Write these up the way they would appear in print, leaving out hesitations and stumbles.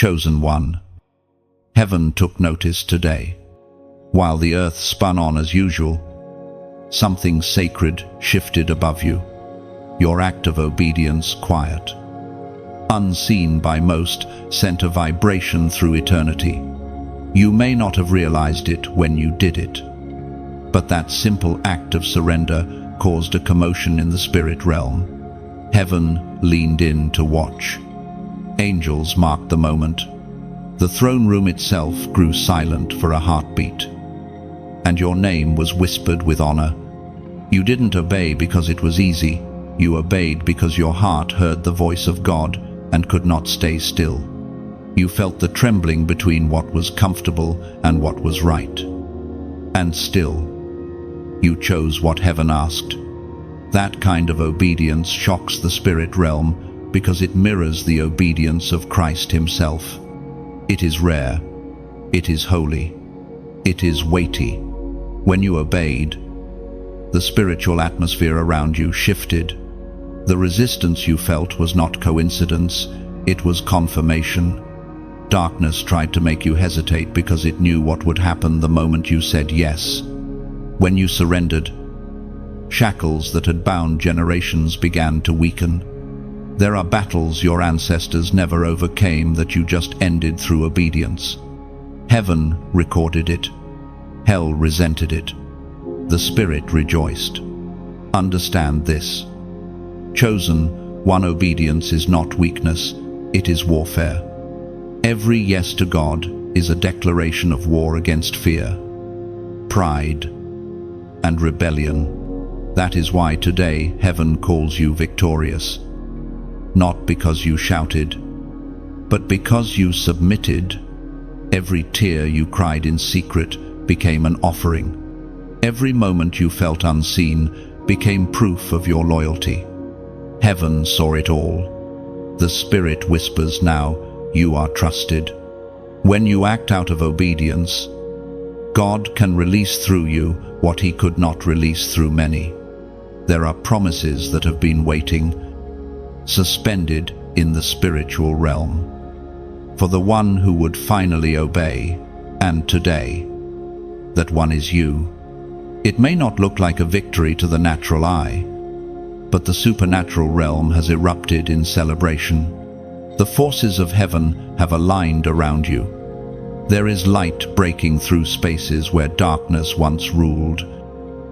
Chosen one. Heaven took notice today. While the earth spun on as usual, something sacred shifted above you. Your act of obedience, quiet, unseen by most, sent a vibration through eternity. You may not have realized it when you did it, but that simple act of surrender caused a commotion in the spirit realm. Heaven leaned in to watch. Angels marked the moment. The throne room itself grew silent for a heartbeat. And your name was whispered with honor. You didn't obey because it was easy. You obeyed because your heart heard the voice of God and could not stay still. You felt the trembling between what was comfortable and what was right. And still, you chose what heaven asked. That kind of obedience shocks the spirit realm because it mirrors the obedience of Christ himself. It is rare. It is holy. It is weighty. When you obeyed, the spiritual atmosphere around you shifted. The resistance you felt was not coincidence, it was confirmation. Darkness tried to make you hesitate because it knew what would happen the moment you said yes. When you surrendered, shackles that had bound generations began to weaken. There are battles your ancestors never overcame that you just ended through obedience. Heaven recorded it. Hell resented it. The Spirit rejoiced. Understand this. Chosen one, obedience is not weakness, it is warfare. Every yes to God is a declaration of war against fear, pride, and rebellion. That is why today heaven calls you victorious. Not because you shouted, but because you submitted. Every tear you cried in secret became an offering. Every moment you felt unseen became proof of your loyalty. Heaven saw it all. The Spirit whispers now, you are trusted. When you act out of obedience, God can release through you what he could not release through many. There are promises that have been waiting, suspended in the spiritual realm, for the one who would finally obey, and today, that one is you. It may not look like a victory to the natural eye, but the supernatural realm has erupted in celebration. The forces of heaven have aligned around you. There is light breaking through spaces where darkness once ruled.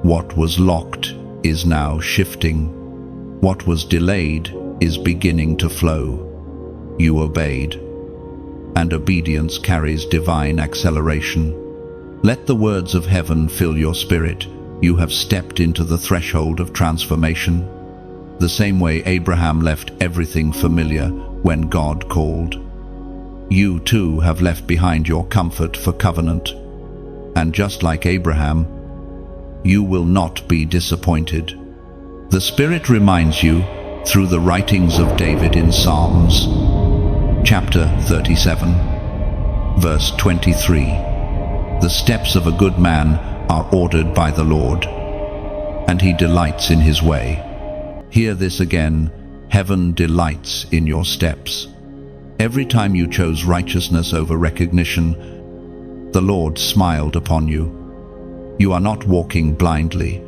What was locked is now shifting. What was delayed is beginning to flow. You obeyed, and obedience carries divine acceleration. Let the words of heaven fill your spirit. You have stepped into the threshold of transformation. The same way Abraham left everything familiar when God called. You too have left behind your comfort for covenant. And just like Abraham, you will not be disappointed. The Spirit reminds you through the writings of David in Psalms, chapter 37, verse 23. The steps of a good man are ordered by the Lord, and he delights in his way. Hear this again, heaven delights in your steps. Every time you chose righteousness over recognition, the Lord smiled upon you. You are not walking blindly,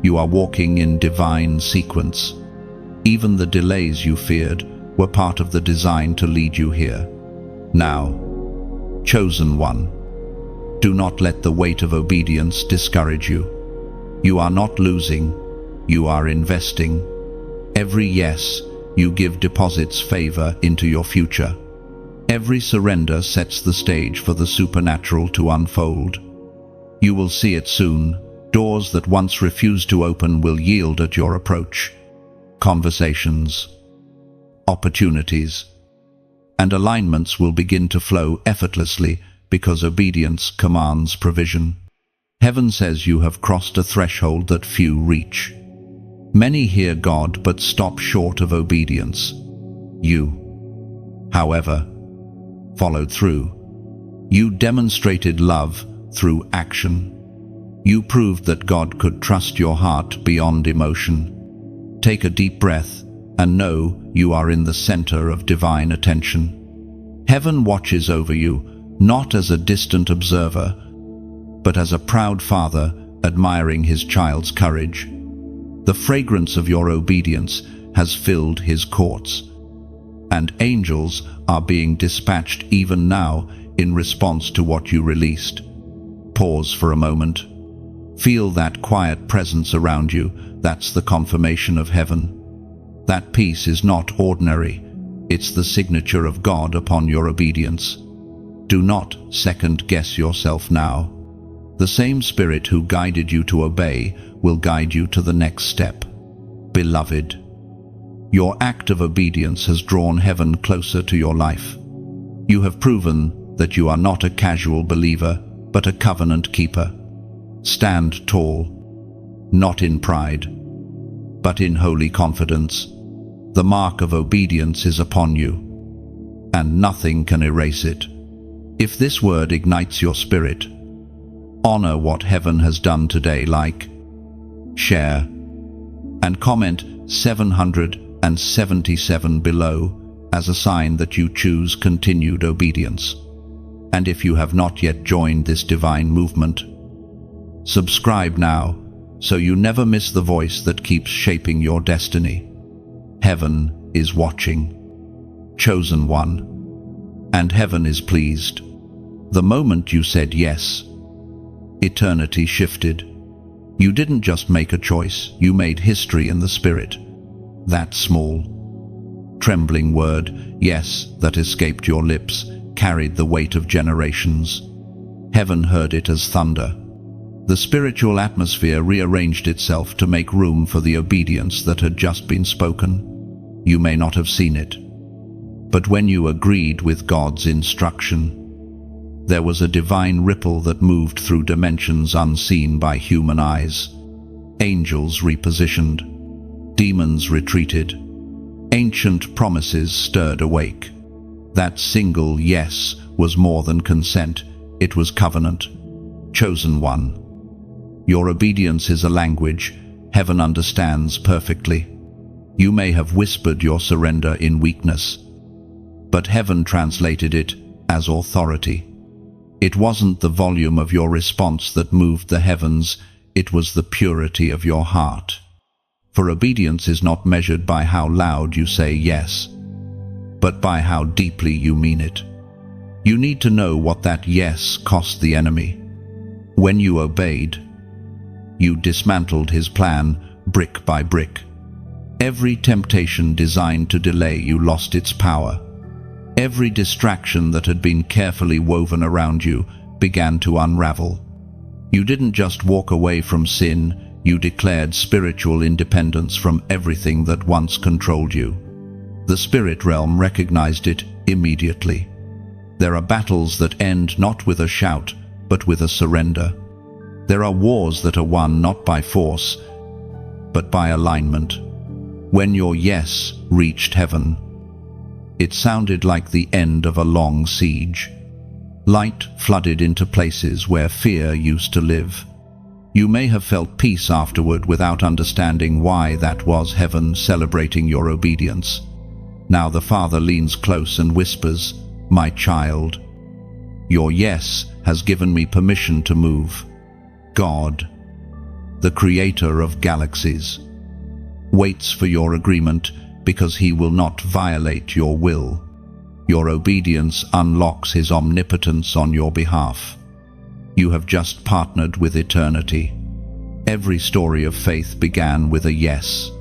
you are walking in divine sequence. Even the delays you feared were part of the design to lead you here. Now, chosen one, do not let the weight of obedience discourage you. You are not losing, you are investing. Every yes you give deposits favor into your future. Every surrender sets the stage for the supernatural to unfold. You will see it soon. Doors that once refused to open will yield at your approach. Conversations, opportunities, and alignments will begin to flow effortlessly because obedience commands provision. Heaven says you have crossed a threshold that few reach. Many hear God but stop short of obedience. You, however, followed through. You demonstrated love through action. You proved that God could trust your heart beyond emotion. Take a deep breath and know you are in the center of divine attention. Heaven watches over you, not as a distant observer, but as a proud father admiring his child's courage. The fragrance of your obedience has filled his courts, and angels are being dispatched even now in response to what you released. Pause for a moment. Feel that quiet presence around you. That's the confirmation of heaven. That peace is not ordinary. It's the signature of God upon your obedience. Do not second-guess yourself now. The same Spirit who guided you to obey will guide you to the next step. Beloved, your act of obedience has drawn heaven closer to your life. You have proven that you are not a casual believer, but a covenant keeper. Stand tall, not in pride, but in holy confidence. The mark of obedience is upon you, and nothing can erase it. If this word ignites your spirit, honor what heaven has done today. Like, share, and comment 777 below as a sign that you choose continued obedience. And if you have not yet joined this divine movement, subscribe now so you never miss the voice that keeps shaping your destiny. Heaven is watching. Chosen one. And heaven is pleased. The moment you said yes, eternity shifted. You didn't just make a choice, you made history in the Spirit. That small, trembling word, yes, that escaped your lips, carried the weight of generations. Heaven heard it as thunder. The spiritual atmosphere rearranged itself to make room for the obedience that had just been spoken. You may not have seen it, but when you agreed with God's instruction, there was a divine ripple that moved through dimensions unseen by human eyes. Angels repositioned, demons retreated, ancient promises stirred awake. That single yes was more than consent, it was covenant. Chosen one. Your obedience is a language heaven understands perfectly. You may have whispered your surrender in weakness, but heaven translated it as authority. It wasn't the volume of your response that moved the heavens, it was the purity of your heart. For obedience is not measured by how loud you say yes, but by how deeply you mean it. You need to know what that yes cost the enemy. When you obeyed, you dismantled his plan brick by brick. Every temptation designed to delay you lost its power. Every distraction that had been carefully woven around you began to unravel. You didn't just walk away from sin, you declared spiritual independence from everything that once controlled you. The spirit realm recognized it immediately. There are battles that end not with a shout, but with a surrender. There are wars that are won not by force, but by alignment. When your yes reached heaven, it sounded like the end of a long siege. Light flooded into places where fear used to live. You may have felt peace afterward without understanding why. That was heaven celebrating your obedience. Now the Father leans close and whispers, "My child, your yes has given me permission to move." God, the creator of galaxies, waits for your agreement because he will not violate your will. Your obedience unlocks his omnipotence on your behalf. You have just partnered with eternity. Every story of faith began with a yes.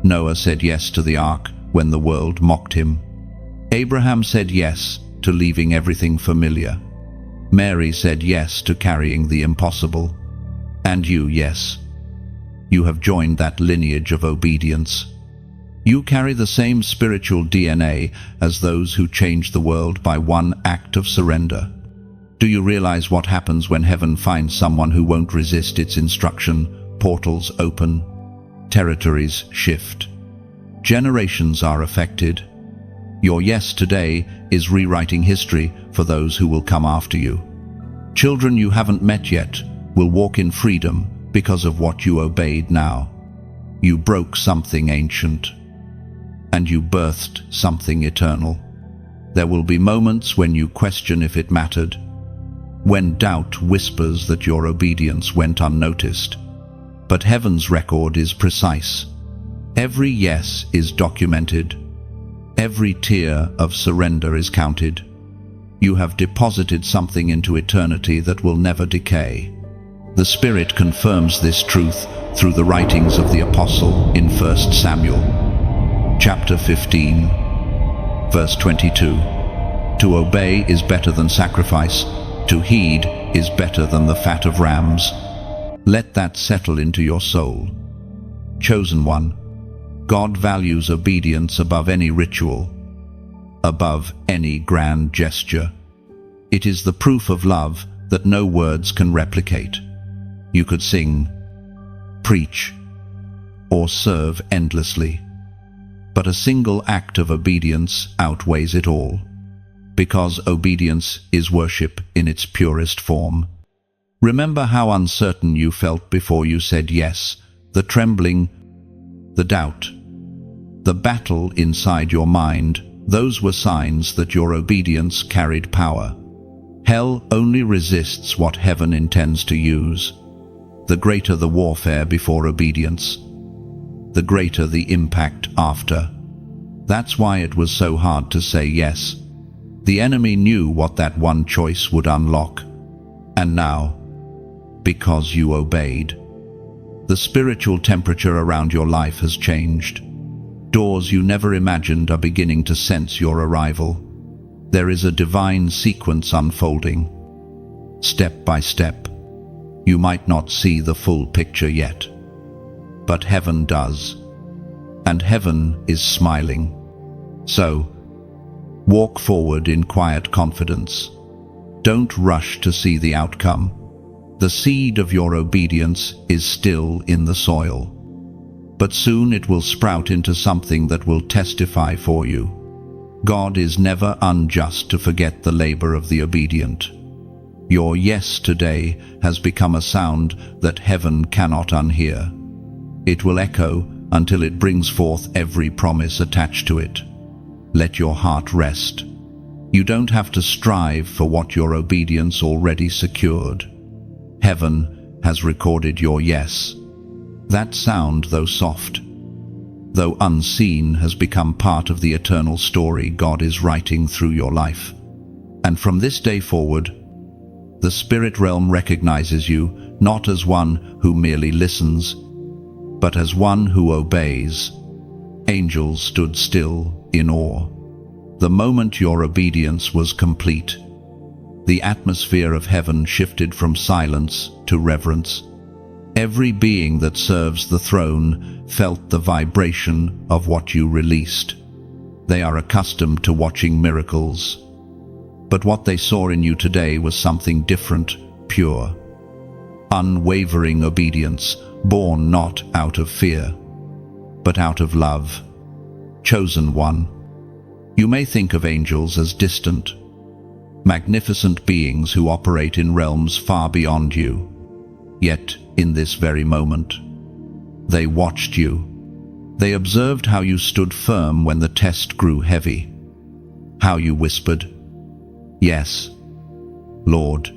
Noah said yes to the ark when the world mocked him. Abraham said yes to leaving everything familiar. Mary said yes to carrying the impossible. And you, yes, you have joined that lineage of obedience. You carry the same spiritual DNA as those who changed the world by one act of surrender. Do you realize what happens when heaven finds someone who won't resist its instruction? Portals open, territories shift, generations are affected. Your yes today is rewriting history for those who will come after you. Children you haven't met yet will walk in freedom because of what you obeyed now. You broke something ancient, and you birthed something eternal. There will be moments when you question if it mattered, when doubt whispers that your obedience went unnoticed. But heaven's record is precise. Every yes is documented. Every tear of surrender is counted. You have deposited something into eternity that will never decay. The Spirit confirms this truth through the writings of the Apostle in 1 Samuel, chapter 15, verse 22. To obey is better than sacrifice. To heed is better than the fat of rams. Let that settle into your soul. Chosen one, God values obedience above any ritual, above any grand gesture. It is the proof of love that no words can replicate. You could sing, preach, or serve endlessly, but a single act of obedience outweighs it all, because obedience is worship in its purest form. Remember how uncertain you felt before you said yes, the trembling, the doubt, the battle inside your mind. Those were signs that your obedience carried power. Hell only resists what heaven intends to use. The greater the warfare before obedience, the greater the impact after. That's why it was so hard to say yes. The enemy knew what that one choice would unlock. And now, because you obeyed, the spiritual temperature around your life has changed. Doors you never imagined are beginning to sense your arrival. There is a divine sequence unfolding, step by step. You might not see the full picture yet, but heaven does, and heaven is smiling. So, walk forward in quiet confidence. Don't rush to see the outcome. The seed of your obedience is still in the soil, but soon it will sprout into something that will testify for you. God is never unjust to forget the labor of the obedient. Your yes today has become a sound that heaven cannot unhear. It will echo until it brings forth every promise attached to it. Let your heart rest. You don't have to strive for what your obedience already secured. Heaven has recorded your yes. That sound, though soft, though unseen, has become part of the eternal story God is writing through your life. And from this day forward, the spirit realm recognizes you not as one who merely listens, but as one who obeys. Angels stood still in awe. The moment your obedience was complete, the atmosphere of heaven shifted from silence to reverence. Every being that serves the throne felt the vibration of what you released. They are accustomed to watching miracles, but what they saw in you today was something different, pure, unwavering obedience, born not out of fear, but out of love. Chosen one, you may think of angels as distant, magnificent beings who operate in realms far beyond you. Yet, in this very moment, they watched you. They observed how you stood firm when the test grew heavy, how you whispered, "Yes, Lord,"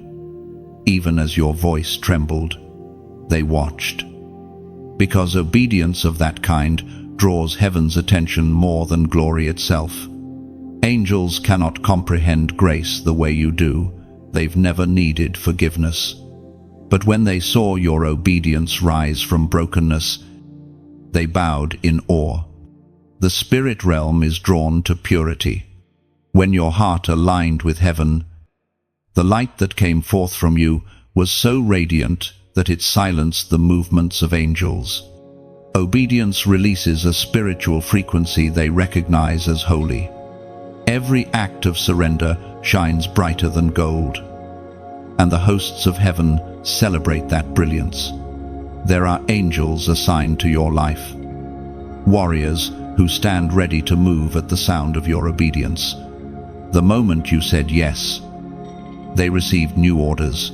even as your voice trembled. They watched, because obedience of that kind draws heaven's attention more than glory itself. Angels cannot comprehend grace the way you do. They've never needed forgiveness. But when they saw your obedience rise from brokenness, they bowed in awe. The spirit realm is drawn to purity. When your heart aligned with heaven, the light that came forth from you was so radiant that it silenced the movements of angels. Obedience releases a spiritual frequency they recognize as holy. Every act of surrender shines brighter than gold, and the hosts of heaven celebrate that brilliance. There are angels assigned to your life, warriors who stand ready to move at the sound of your obedience. The moment you said yes, they received new orders.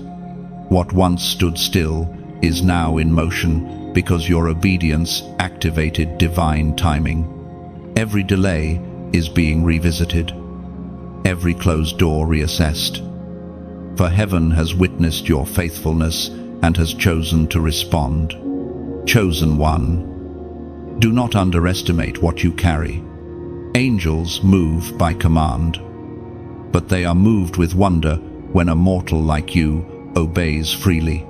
What once stood still is now in motion because your obedience activated divine timing. Every delay is being revisited. every closed door reassessed. For heaven has witnessed your faithfulness and has chosen to respond. Chosen one, do not underestimate what you carry. Angels move by command, but they are moved with wonder when a mortal like you obeys freely.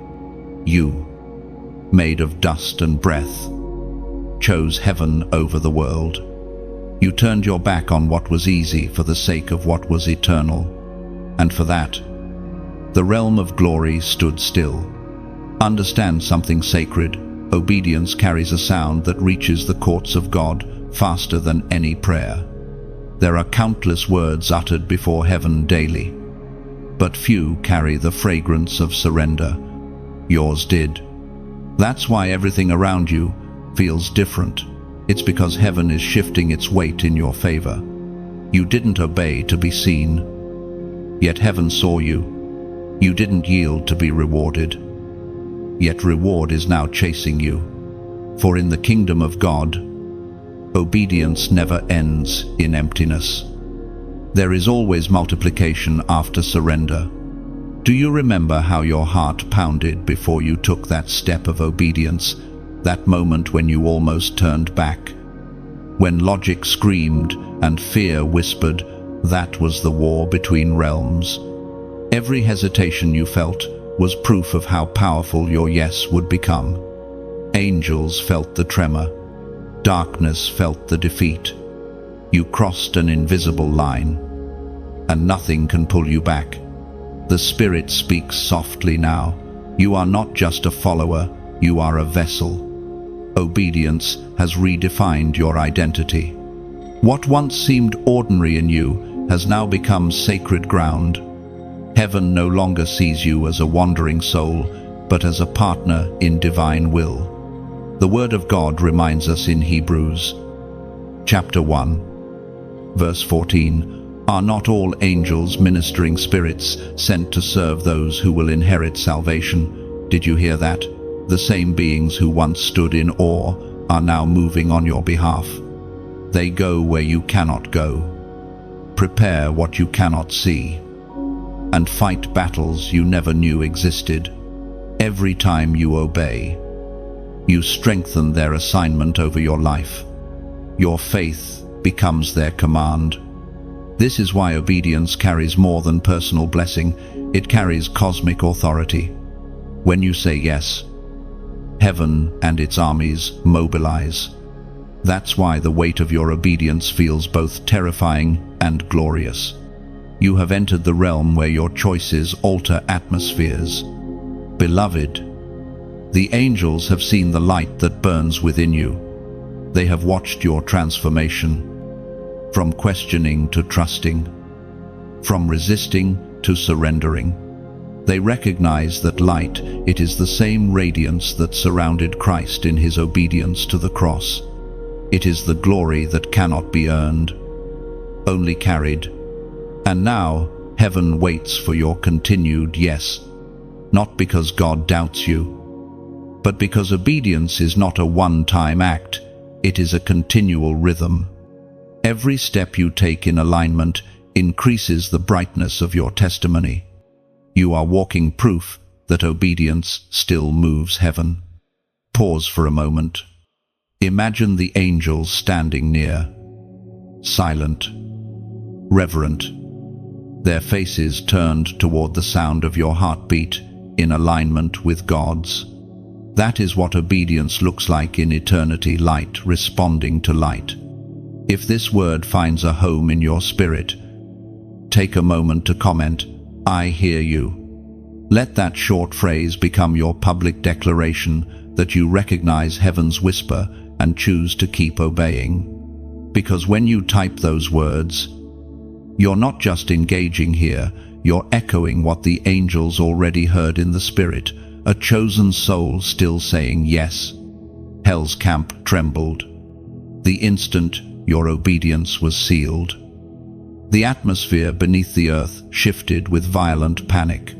You, made of dust and breath, chose heaven over the world. You turned your back on what was easy for the sake of what was eternal, and for that, the realm of glory stood still. Understand something sacred. Obedience carries a sound that reaches the courts of God faster than any prayer. There are countless words uttered before heaven daily, but few carry the fragrance of surrender. Yours did. That's why everything around you feels different. It's because heaven is shifting its weight in your favor. You didn't obey to be seen, yet heaven saw you. You didn't yield to be rewarded, yet reward is now chasing you. For in the kingdom of God, obedience never ends in emptiness. There is always multiplication after surrender. Do you remember how your heart pounded before you took that step of obedience, that moment when you almost turned back? When logic screamed and fear whispered, that was the war between realms. Every hesitation you felt was proof of how powerful your yes would become. Angels felt the tremor. Darkness felt the defeat. You crossed an invisible line, and nothing can pull you back. The Spirit speaks softly now. You are not just a follower, you are a vessel. Obedience has redefined your identity. What once seemed ordinary in you has now become sacred ground. Heaven no longer sees you as a wandering soul, but as a partner in divine will. The Word of God reminds us in Hebrews, chapter 1, verse 14, "Are not all angels ministering spirits sent to serve those who will inherit salvation?" Did you hear that? The same beings who once stood in awe are now moving on your behalf. They go where you cannot go, prepare what you cannot see, and fight battles you never knew existed. Every time you obey, you strengthen their assignment over your life. Your faith becomes their command. This is why obedience carries more than personal blessing. It carries cosmic authority. When you say yes, heaven and its armies mobilize. That's why the weight of your obedience feels both terrifying and glorious. You have entered the realm where your choices alter atmospheres. Beloved, the angels have seen the light that burns within you. They have watched your transformation, from questioning to trusting, from resisting to surrendering. They recognize that light, it is the same radiance that surrounded Christ in his obedience to the cross. It is the glory that cannot be earned, only carried. And now, heaven waits for your continued yes, not because God doubts you, but because obedience is not a one-time act, it is a continual rhythm. Every step you take in alignment increases the brightness of your testimony. You are walking proof that obedience still moves heaven. Pause for a moment. Imagine the angels standing near, silent, reverent, their faces turned toward the sound of your heartbeat in alignment with God's. That is what obedience looks like in eternity, light responding to light. If this word finds a home in your spirit, take a moment to comment, "I hear you." Let that short phrase become your public declaration that you recognize heaven's whisper and choose to keep obeying. Because when you type those words, you're not just engaging here, you're echoing what the angels already heard in the spirit, a chosen soul still saying yes. Hell's camp trembled. The instant your obedience was sealed. The atmosphere beneath the earth shifted with violent panic.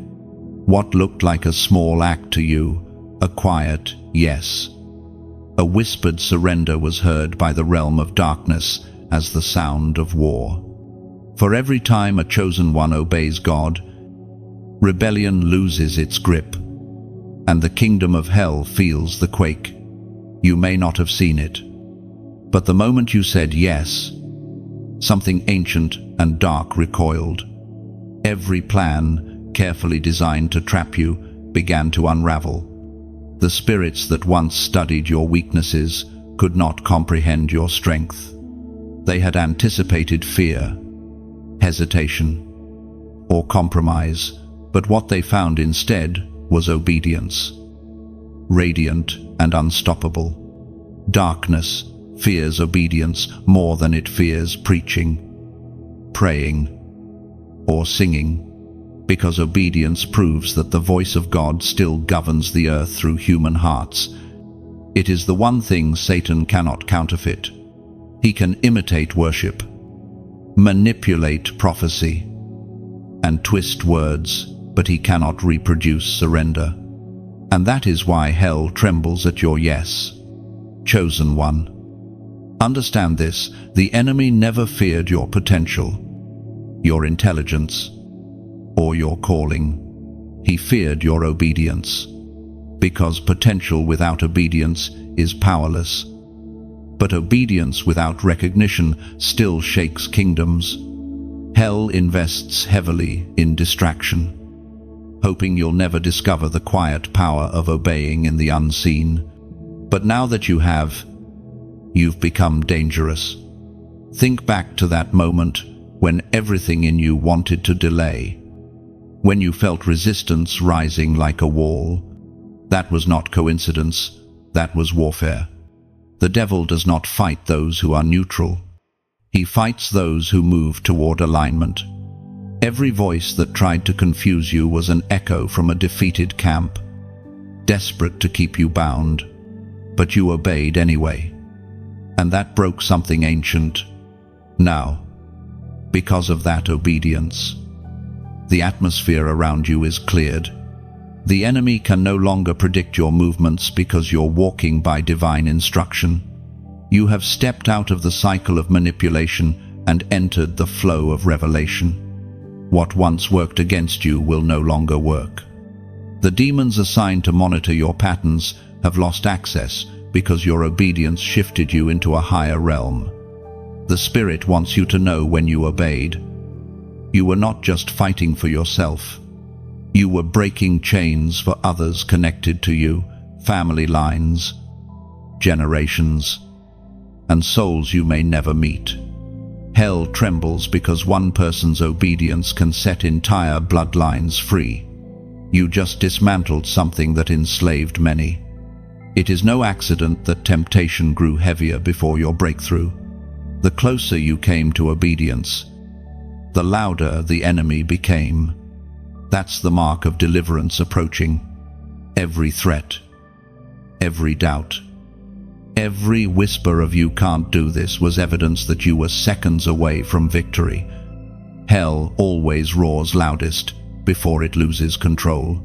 What looked like a small act to you, a quiet yes. A whispered surrender was heard by the realm of darkness as the sound of war. For every time a chosen one obeys God, rebellion loses its grip, and the kingdom of hell feels the quake. You may not have seen it, but the moment you said yes, something ancient and dark recoiled. Every plan, carefully designed to trap you, began to unravel. The spirits that once studied your weaknesses could not comprehend your strength. They had anticipated fear, hesitation, or compromise, but what they found instead was obedience, radiant and unstoppable. Darkness fears obedience more than it fears preaching, praying, or singing, because obedience proves that the voice of God still governs the earth through human hearts. It is the one thing Satan cannot counterfeit. He can imitate worship, manipulate prophecy, and twist words, but he cannot reproduce surrender. And that is why hell trembles at your yes, chosen one. Understand this: the enemy never feared your potential, your intelligence, or your calling. He feared your obedience, because potential without obedience is powerless. But obedience without recognition still shakes kingdoms. Hell invests heavily in distraction, hoping you'll never discover the quiet power of obeying in the unseen. But now that you have, you've become dangerous. Think back to that moment when everything in you wanted to delay, when you felt resistance rising like a wall. That was not coincidence, that was warfare. The devil does not fight those who are neutral. He fights those who move toward alignment. Every voice that tried to confuse you was an echo from a defeated camp, desperate to keep you bound. But you obeyed anyway, and that broke something ancient. Now, because of that obedience, the atmosphere around you is cleared. The enemy can no longer predict your movements because you're walking by divine instruction. You have stepped out of the cycle of manipulation and entered the flow of revelation. What once worked against you will no longer work. The demons assigned to monitor your patterns have lost access because your obedience shifted you into a higher realm. The Spirit wants you to know when you obeyed, you were not just fighting for yourself. You were breaking chains for others connected to you, family lines, generations, and souls you may never meet. Hell trembles because one person's obedience can set entire bloodlines free. You just dismantled something that enslaved many. It is no accident that temptation grew heavier before your breakthrough. The closer you came to obedience, the louder the enemy became. That's the mark of deliverance approaching. Every threat, every doubt, every whisper of "you can't do this" was evidence that you were seconds away from victory. Hell always roars loudest before it loses control.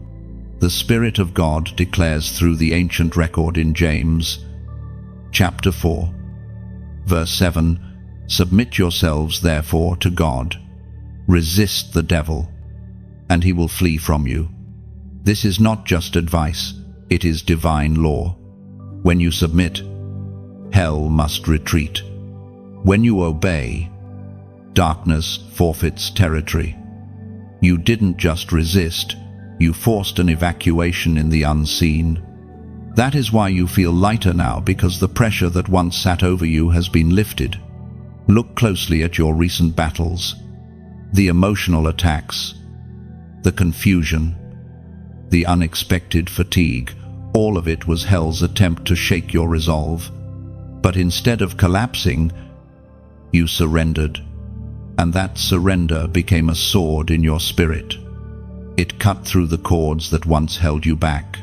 The Spirit of God declares through the ancient record in James, chapter 4, verse 7, "Submit yourselves therefore to God. Resist the devil, and he will flee from you." This is not just advice, it is divine law. When you submit, hell must retreat. When you obey, darkness forfeits territory. You didn't just resist, you forced an evacuation in the unseen. That is why you feel lighter now, because the pressure that once sat over you has been lifted. Look closely at your recent battles. The emotional attacks, the confusion, the unexpected fatigue, all of it was hell's attempt to shake your resolve. But instead of collapsing, you surrendered, and that surrender became a sword in your spirit. It cut through the cords that once held you back.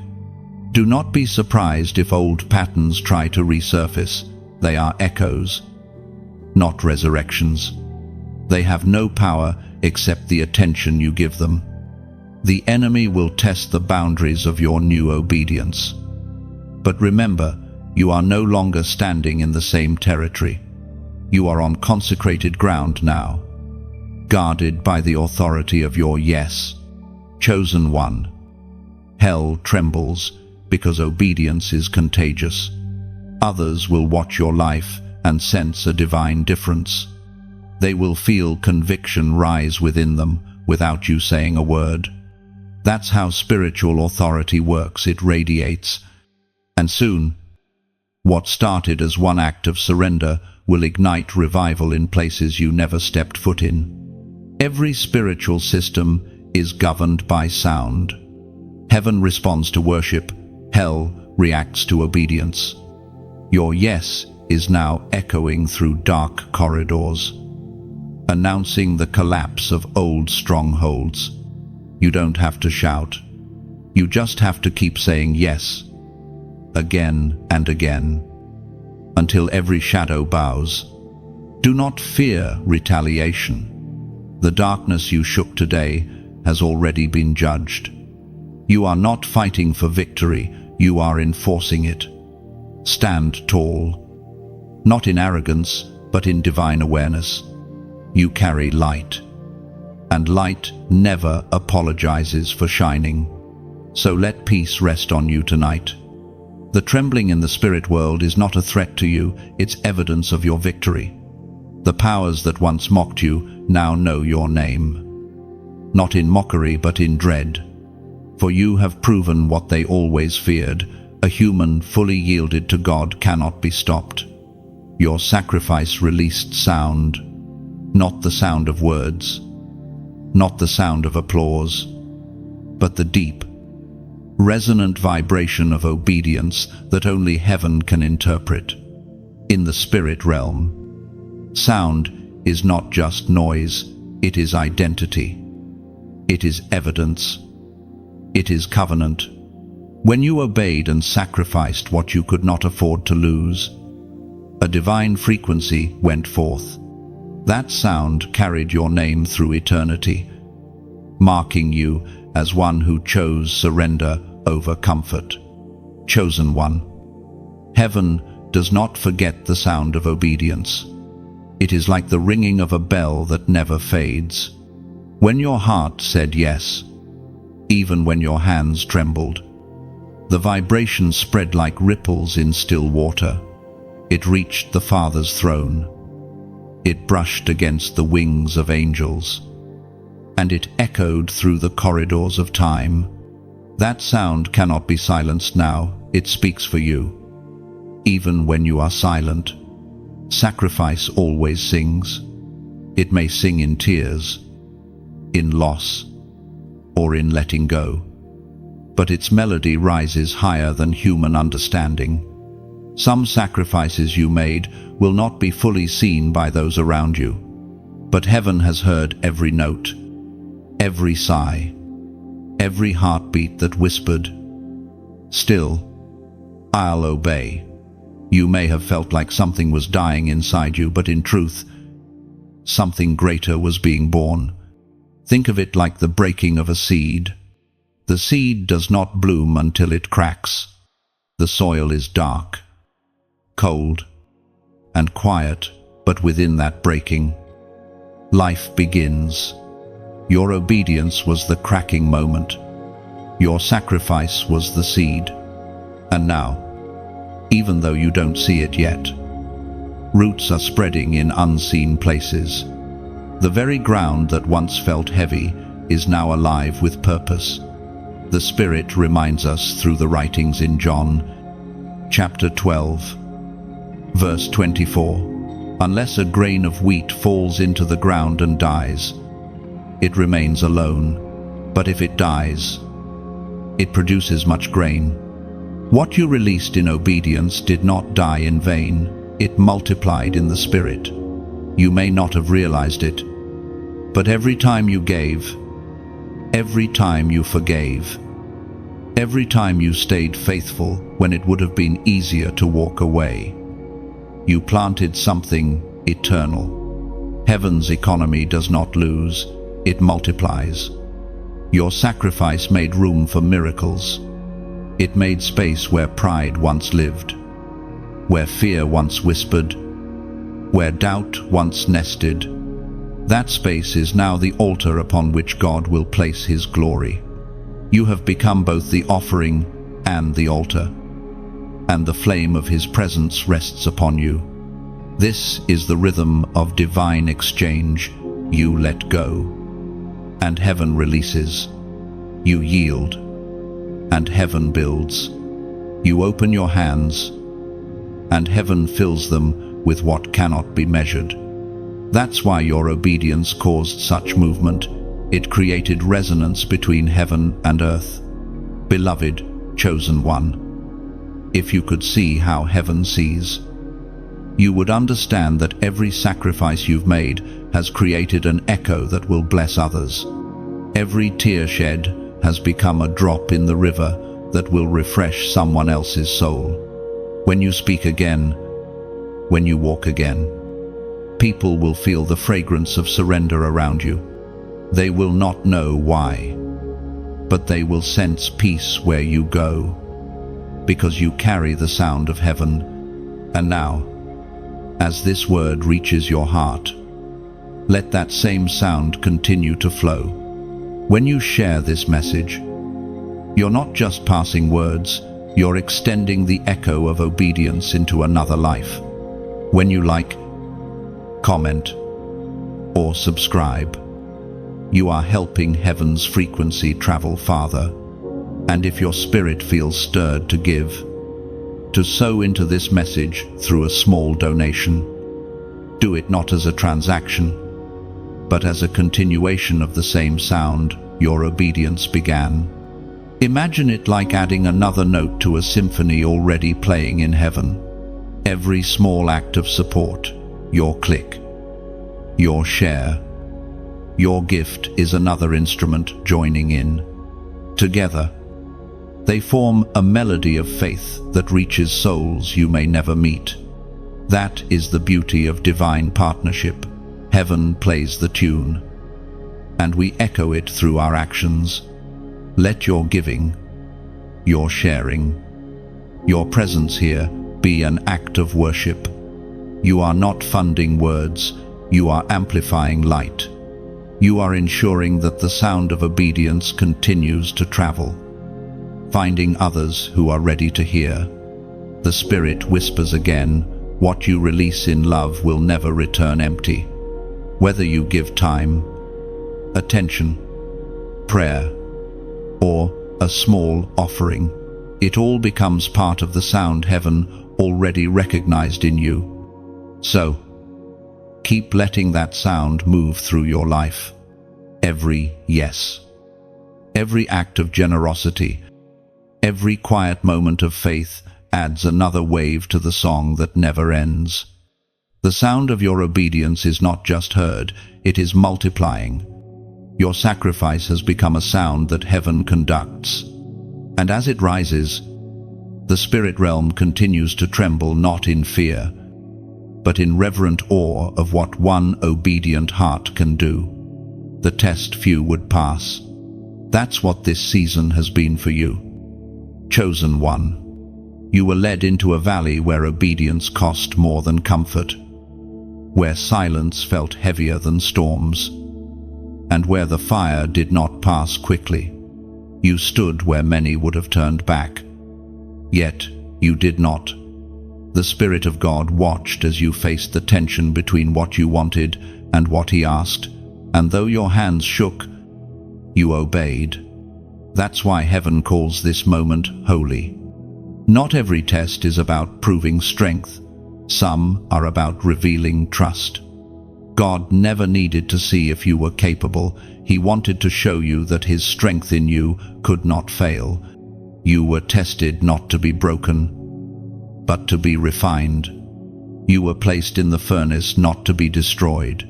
Do not be surprised if old patterns try to resurface. They are echoes, not resurrections. They have no power except the attention you give them. The enemy will test the boundaries of your new obedience. But remember, you are no longer standing in the same territory. You are on consecrated ground now. guarded by the authority of your yes. Chosen one. Hell trembles because obedience is contagious. Others will watch your life and sense a divine difference. They will feel conviction rise within them without you saying a word. That's how spiritual authority works. It radiates. And soon, what started as one act of surrender will ignite revival in places you never stepped foot in. Every spiritual system is governed by sound. Heaven responds to worship. Hell reacts to obedience. Your yes is now echoing through dark corridors, announcing the collapse of old strongholds. You don't have to shout. You just have to keep saying yes, again and again, until every shadow bows. Do not fear retaliation. The darkness you shook today has already been judged. You are not fighting for victory, you are enforcing it. Stand tall, not in arrogance, but in divine awareness. You carry light, and light never apologizes for shining. So let peace rest on you tonight. The trembling in the spirit world is not a threat to you, it's evidence of your victory. The powers that once mocked you now know your name. Not in mockery, but in dread. For you have proven what they always feared. A human fully yielded to God cannot be stopped. Your sacrifice released sound, not the sound of words, not the sound of applause, but the deep, resonant vibration of obedience that only heaven can interpret. In the spirit realm, sound is not just noise, it is identity. It is evidence. It is covenant. When you obeyed and sacrificed what you could not afford to lose, a divine frequency went forth. That sound carried your name through eternity, marking you as one who chose surrender over comfort. Chosen one. Heaven does not forget the sound of obedience. It is like the ringing of a bell that never fades. When your heart said yes, even when your hands trembled, the vibration spread like ripples in still water. It reached the Father's throne. It brushed against the wings of angels, and it echoed through the corridors of time. That sound cannot be silenced now. It speaks for you. Even when you are silent, sacrifice always sings. It may sing in tears, in loss, or in letting go, but its melody rises higher than human understanding. Some sacrifices you made will not be fully seen by those around you, but heaven has heard every note, every sigh, every heartbeat that whispered, "Still, I'll obey." You may have felt like something was dying inside you, but in truth, something greater was being born. Think of it like the breaking of a seed. The seed does not bloom until it cracks. The soil is dark, cold, and quiet, but within that breaking, life begins. Your obedience was the cracking moment. Your sacrifice was the seed. And now, even though you don't see it yet, roots are spreading in unseen places. The very ground that once felt heavy is now alive with purpose. The Spirit reminds us through the writings in John, chapter 12, verse 24. Unless a grain of wheat falls into the ground and dies, it remains alone. But if it dies, it produces much grain. What you released in obedience did not die in vain. It multiplied in the Spirit. You may not have realized it, but every time you gave, every time you forgave, every time you stayed faithful when it would have been easier to walk away, you planted something eternal. Heaven's economy does not lose, it multiplies. Your sacrifice made room for miracles. It made space where pride once lived, where fear once whispered, where doubt once nested. That space is now the altar upon which God will place His glory. You have become both the offering and the altar, and the flame of His presence rests upon you. This is the rhythm of divine exchange. You let go, and heaven releases. You yield, and heaven builds. You open your hands, and heaven fills them with what cannot be measured. That's why your obedience caused such movement. It created resonance between heaven and earth. Beloved, chosen one, if you could see how heaven sees, you would understand that every sacrifice you've made has created an echo that will bless others. Every tear shed has become a drop in the river that will refresh someone else's soul. When you speak again, when you walk again, people will feel the fragrance of surrender around you. They will not know why, but they will sense peace where you go, because you carry the sound of heaven. And now, as this word reaches your heart, let that same sound continue to flow. When you share this message, you're not just passing words, you're extending the echo of obedience into another life. When you like, comment, or subscribe, you are helping heaven's frequency travel farther. And if your spirit feels stirred to give, to sow into this message through a small donation, do it not as a transaction, but as a continuation of the same sound your obedience began. Imagine it like adding another note to a symphony already playing in heaven. Every small act of support, your click, your share, your gift is another instrument joining in. Together, they form a melody of faith that reaches souls you may never meet. That is the beauty of divine partnership. Heaven plays the tune, and we echo it through our actions. Let your giving, your sharing, your presence here be an act of worship. You are not funding words, you are amplifying light. You are ensuring that the sound of obedience continues to travel, finding others who are ready to hear. The Spirit whispers again, what you release in love will never return empty. Whether you give time, attention, prayer, or a small offering, it all becomes part of the sound heaven already recognized in you. So, keep letting that sound move through your life. Every yes, every act of generosity, every quiet moment of faith adds another wave to the song that never ends. The sound of your obedience is not just heard, it is multiplying. Your sacrifice has become a sound that heaven conducts. And as it rises, the spirit realm continues to tremble not in fear, but in reverent awe of what one obedient heart can do. The test few would pass. That's what this season has been for you. Chosen one, you were led into a valley where obedience cost more than comfort, where silence felt heavier than storms, and where the fire did not pass quickly. You stood where many would have turned back. Yet you did not. The Spirit of God watched as you faced the tension between what you wanted and what He asked, and though your hands shook, you obeyed. That's why heaven calls this moment holy. Not every test is about proving strength. Some are about revealing trust. God never needed to see if you were capable. He wanted to show you that His strength in you could not fail. You were tested not to be broken, but to be refined. You were placed in the furnace not to be destroyed,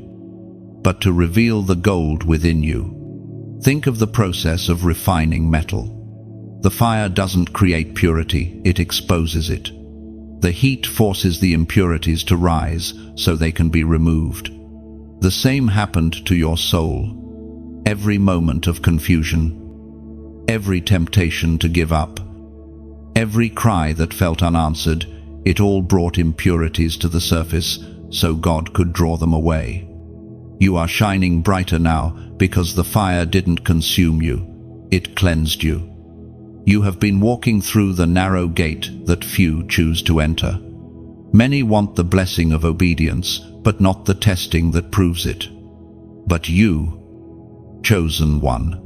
but to reveal the gold within you. Think of the process of refining metal. The fire doesn't create purity, it exposes it. The heat forces the impurities to rise so they can be removed. The same happened to your soul. Every moment of confusion, every temptation to give up, every cry that felt unanswered, it all brought impurities to the surface so God could draw them away. You are shining brighter now because the fire didn't consume you, it cleansed you. You have been walking through the narrow gate that few choose to enter. Many want the blessing of obedience, but not the testing that proves it. But you, chosen one,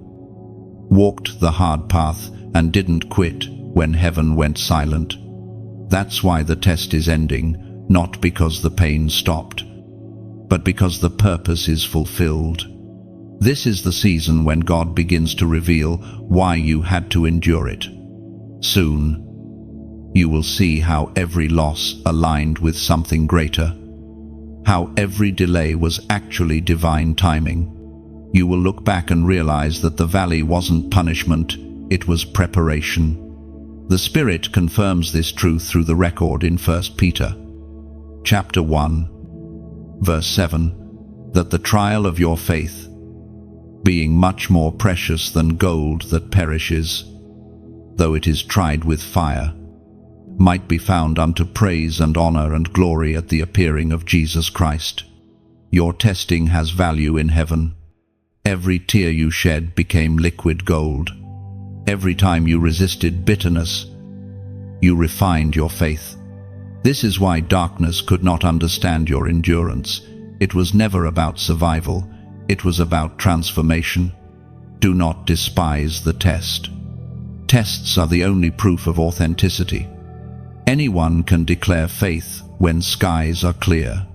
walked the hard path and didn't quit when heaven went silent. That's why the test is ending, not because the pain stopped, but because the purpose is fulfilled. This is the season when God begins to reveal why you had to endure it. Soon, you will see how every loss aligned with something greater, how every delay was actually divine timing. You will look back and realize that the valley wasn't punishment, it was preparation. The Spirit confirms this truth through the record in 1 Peter, chapter 1, verse 7, that the trial of your faith, being much more precious than gold that perishes, though it is tried with fire, might be found unto praise and honor and glory at the appearing of Jesus Christ. Your testing has value in heaven. Every tear you shed became liquid gold. Every time you resisted bitterness, you refined your faith. This is why darkness could not understand your endurance. It was never about survival, it was about transformation. Do not despise the test. Tests are the only proof of authenticity. Anyone can declare faith when skies are clear,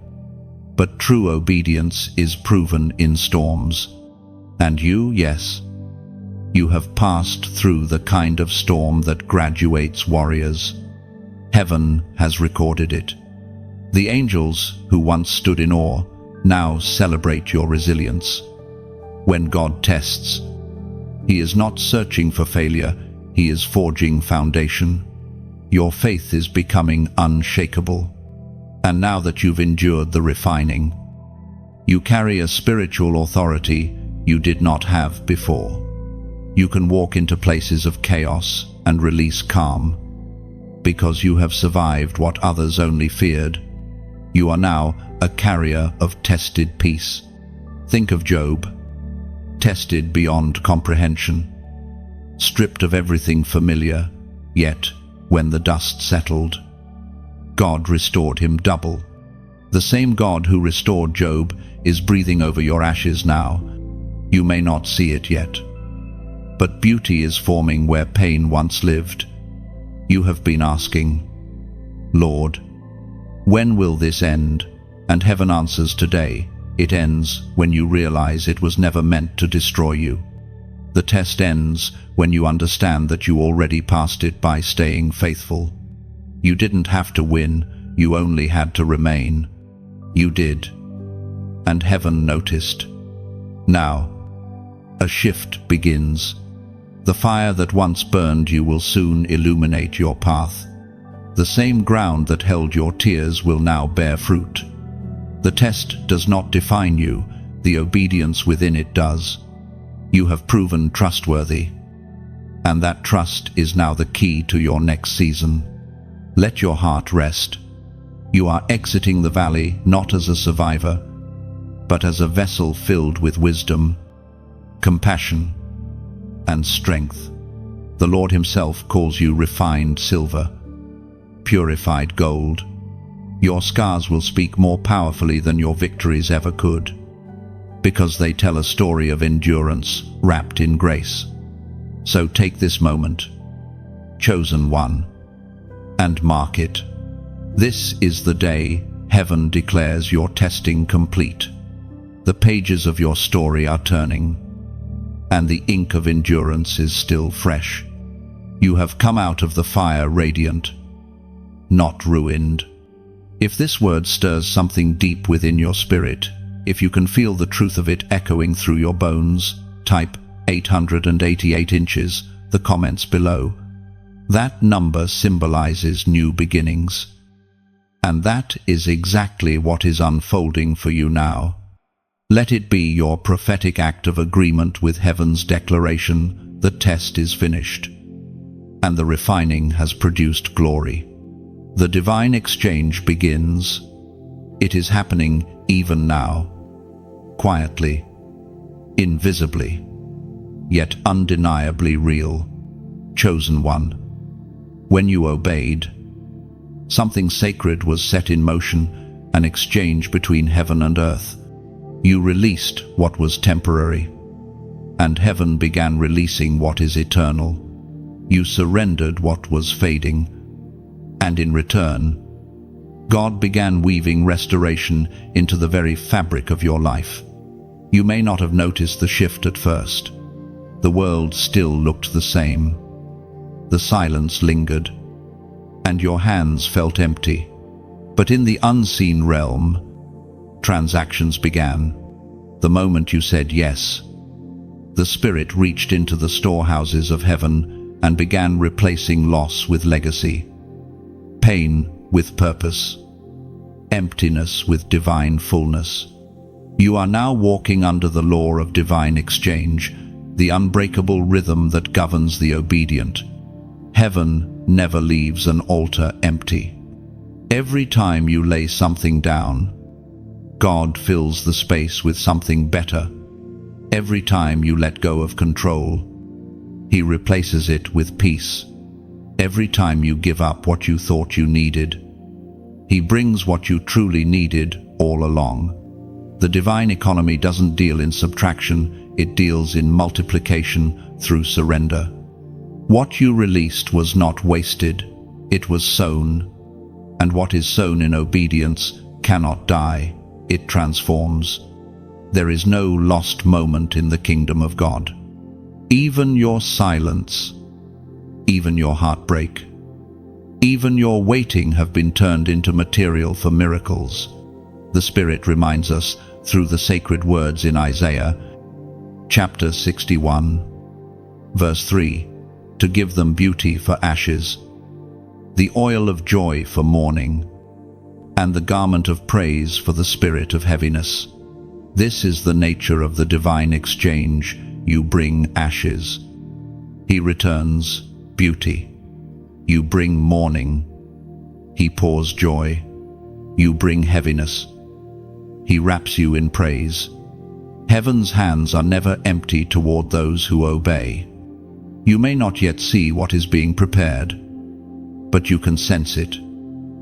but true obedience is proven in storms. And you, yes, you have passed through the kind of storm that graduates warriors. Heaven has recorded it. The angels who once stood in awe now celebrate your resilience. When God tests, He is not searching for failure, He is forging foundation. Your faith is becoming unshakable. And now that you've endured the refining, you carry a spiritual authority you did not have before. You can walk into places of chaos and release calm. Because you have survived what others only feared, you are now a carrier of tested peace. Think of Job, tested beyond comprehension, stripped of everything familiar, yet when the dust settled, God restored him double. The same God who restored Job is breathing over your ashes now. You may not see it yet, but beauty is forming where pain once lived. You have been asking, Lord, when will this end? And heaven answers today. It ends when you realize it was never meant to destroy you. The test ends when you understand that you already passed it by staying faithful. You didn't have to win, you only had to remain. You did, and heaven noticed. Now, a shift begins. The fire that once burned you will soon illuminate your path. The same ground that held your tears will now bear fruit. The test does not define you, the obedience within it does. You have proven trustworthy, and that trust is now the key to your next season. Let your heart rest. You are exiting the valley not as a survivor, but as a vessel filled with wisdom, compassion, and strength. The Lord Himself calls you refined silver, purified gold. Your scars will speak more powerfully than your victories ever could, because they tell a story of endurance wrapped in grace. So take this moment, chosen one, and mark it. This is the day heaven declares your testing complete. The pages of your story are turning, and the ink of endurance is still fresh. You have come out of the fire radiant, not ruined. If this word stirs something deep within your spirit, if you can feel the truth of it echoing through your bones, type 888 inches, the comments below. That number symbolizes new beginnings. And that is exactly what is unfolding for you now. Let it be your prophetic act of agreement with heaven's declaration: the test is finished, and the refining has produced glory. The divine exchange begins. It is happening even now. quietly, invisibly, yet undeniably real. Chosen one. When you obeyed, something sacred was set in motion, an exchange between heaven and earth. You released what was temporary, and heaven began releasing what is eternal. You surrendered what was fading, and in return, God began weaving restoration into the very fabric of your life. You may not have noticed the shift at first. The world still looked the same. The silence lingered, and your hands felt empty. But in the unseen realm, transactions began. The moment you said yes, the Spirit reached into the storehouses of heaven and began replacing loss with legacy, pain with purpose, emptiness with divine fullness. You are now walking under the law of divine exchange, the unbreakable rhythm that governs the obedient. Heaven never leaves an altar empty. Every time you lay something down, God fills the space with something better. Every time you let go of control, He replaces it with peace. Every time you give up what you thought you needed, He brings what you truly needed all along. The divine economy doesn't deal in subtraction, it deals in multiplication through surrender. What you released was not wasted, it was sown. And what is sown in obedience cannot die, it transforms. There is no lost moment in the kingdom of God. Even your silence, even your heartbreak, even your waiting have been turned into material for miracles. The Spirit reminds us through the sacred words in Isaiah, chapter 61, verse 3, to give them beauty for ashes, the oil of joy for mourning, and the garment of praise for the spirit of heaviness. This is the nature of the divine exchange. You bring ashes, He returns beauty. You bring mourning, He pours joy. You bring heaviness, He wraps you in praise. Heaven's hands are never empty toward those who obey. You may not yet see what is being prepared, but you can sense it.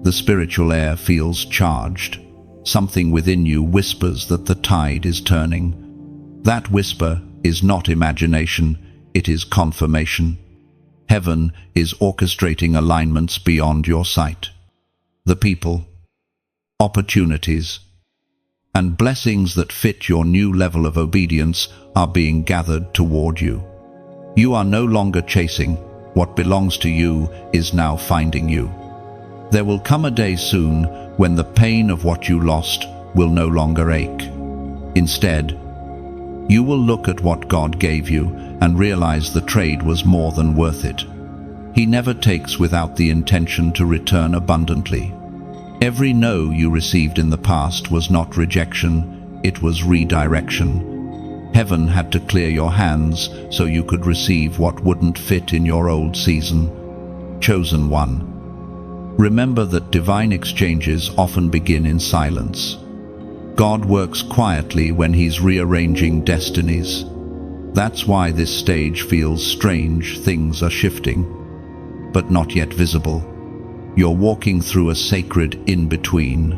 The spiritual air feels charged. Something within you whispers that the tide is turning. That whisper is not imagination, it is confirmation. Heaven is orchestrating alignments beyond your sight. The people, opportunities, and blessings that fit your new level of obedience are being gathered toward you. You are no longer chasing. What belongs to you is now finding you. There will come a day soon when the pain of what you lost will no longer ache. Instead, you will look at what God gave you and realize the trade was more than worth it. He never takes without the intention to return abundantly. Every no you received in the past was not rejection, it was redirection. Heaven had to clear your hands so you could receive what wouldn't fit in your old season. Chosen one. Remember that divine exchanges often begin in silence. God works quietly when He's rearranging destinies. That's why this stage feels strange. Things are shifting, but not yet visible. You're walking through a sacred in-between,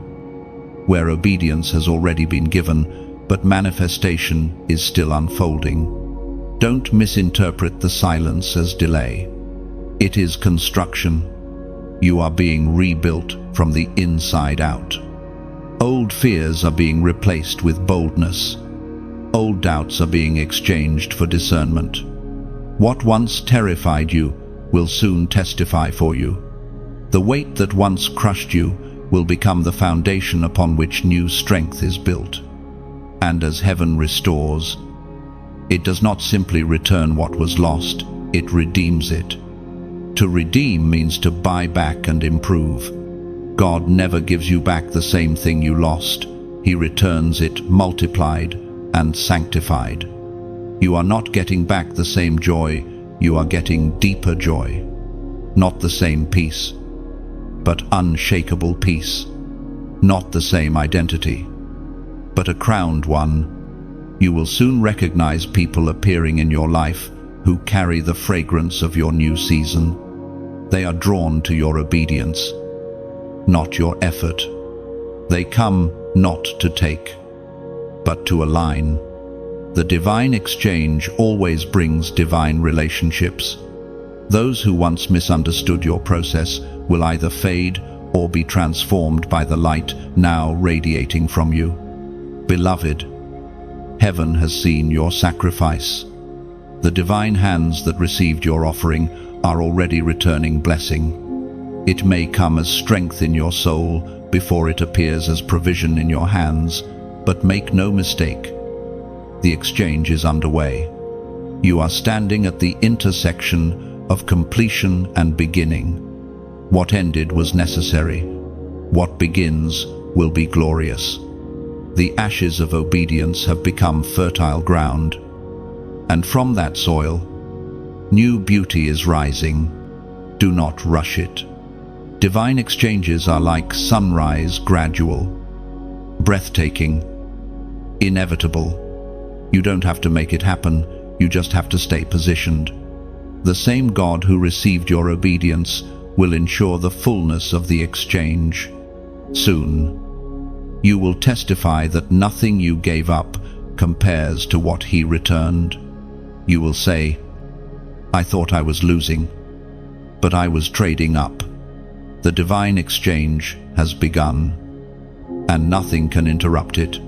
where obedience has already been given, but manifestation is still unfolding. Don't misinterpret the silence as delay. It is construction. You are being rebuilt from the inside out. Old fears are being replaced with boldness. Old doubts are being exchanged for discernment. What once terrified you will soon testify for you. The weight that once crushed you will become the foundation upon which new strength is built. And as heaven restores, it does not simply return what was lost, it redeems it. To redeem means to buy back and improve. God never gives you back the same thing you lost. He returns it multiplied and sanctified. You are not getting back the same joy, you are getting deeper joy. Not the same peace, but unshakable peace. Not the same identity, but a crowned one, You will soon recognize people appearing in your life who carry the fragrance of your new season. They are drawn to your obedience, not your effort. They come not to take, but to align. The divine exchange always brings divine relationships. Those who once misunderstood your process will either fade or be transformed by the light now radiating from you. Beloved, heaven has seen your sacrifice. The divine hands that received your offering are already returning blessing. It may come as strength in your soul before it appears as provision in your hands, but make no mistake, the exchange is underway. You are standing at the intersection of completion and beginning. What ended was necessary. What begins will be glorious. The ashes of obedience have become fertile ground, and from that soil, new beauty is rising. Do not rush it. Divine exchanges are like sunrise, gradual, breathtaking, inevitable. You don't have to make it happen, you just have to stay positioned. The same God who received your obedience will ensure the fullness of the exchange. Soon, you will testify that nothing you gave up compares to what He returned. You will say, I thought I was losing, but I was trading up. The divine exchange has begun, and nothing can interrupt it.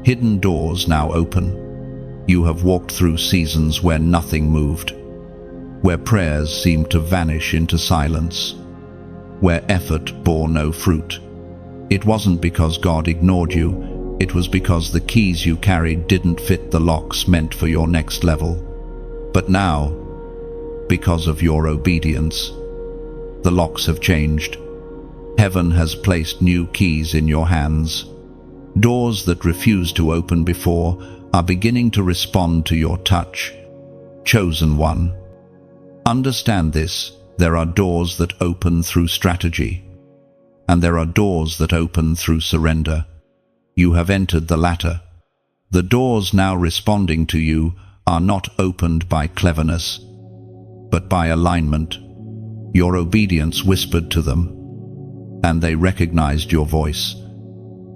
Hidden doors now open. You have walked through seasons where nothing moved, where prayers seemed to vanish into silence, where effort bore no fruit. It wasn't because God ignored you, it was because the keys you carried didn't fit the locks meant for your next level. But now, because of your obedience, the locks have changed. Heaven has placed new keys in your hands. Doors that refused to open before are beginning to respond to your touch. Chosen one, understand this: there are doors that open through strategy, and there are doors that open through surrender. You have entered the latter. The doors now responding to you are not opened by cleverness, but by alignment. Your obedience whispered to them, and they recognized your voice.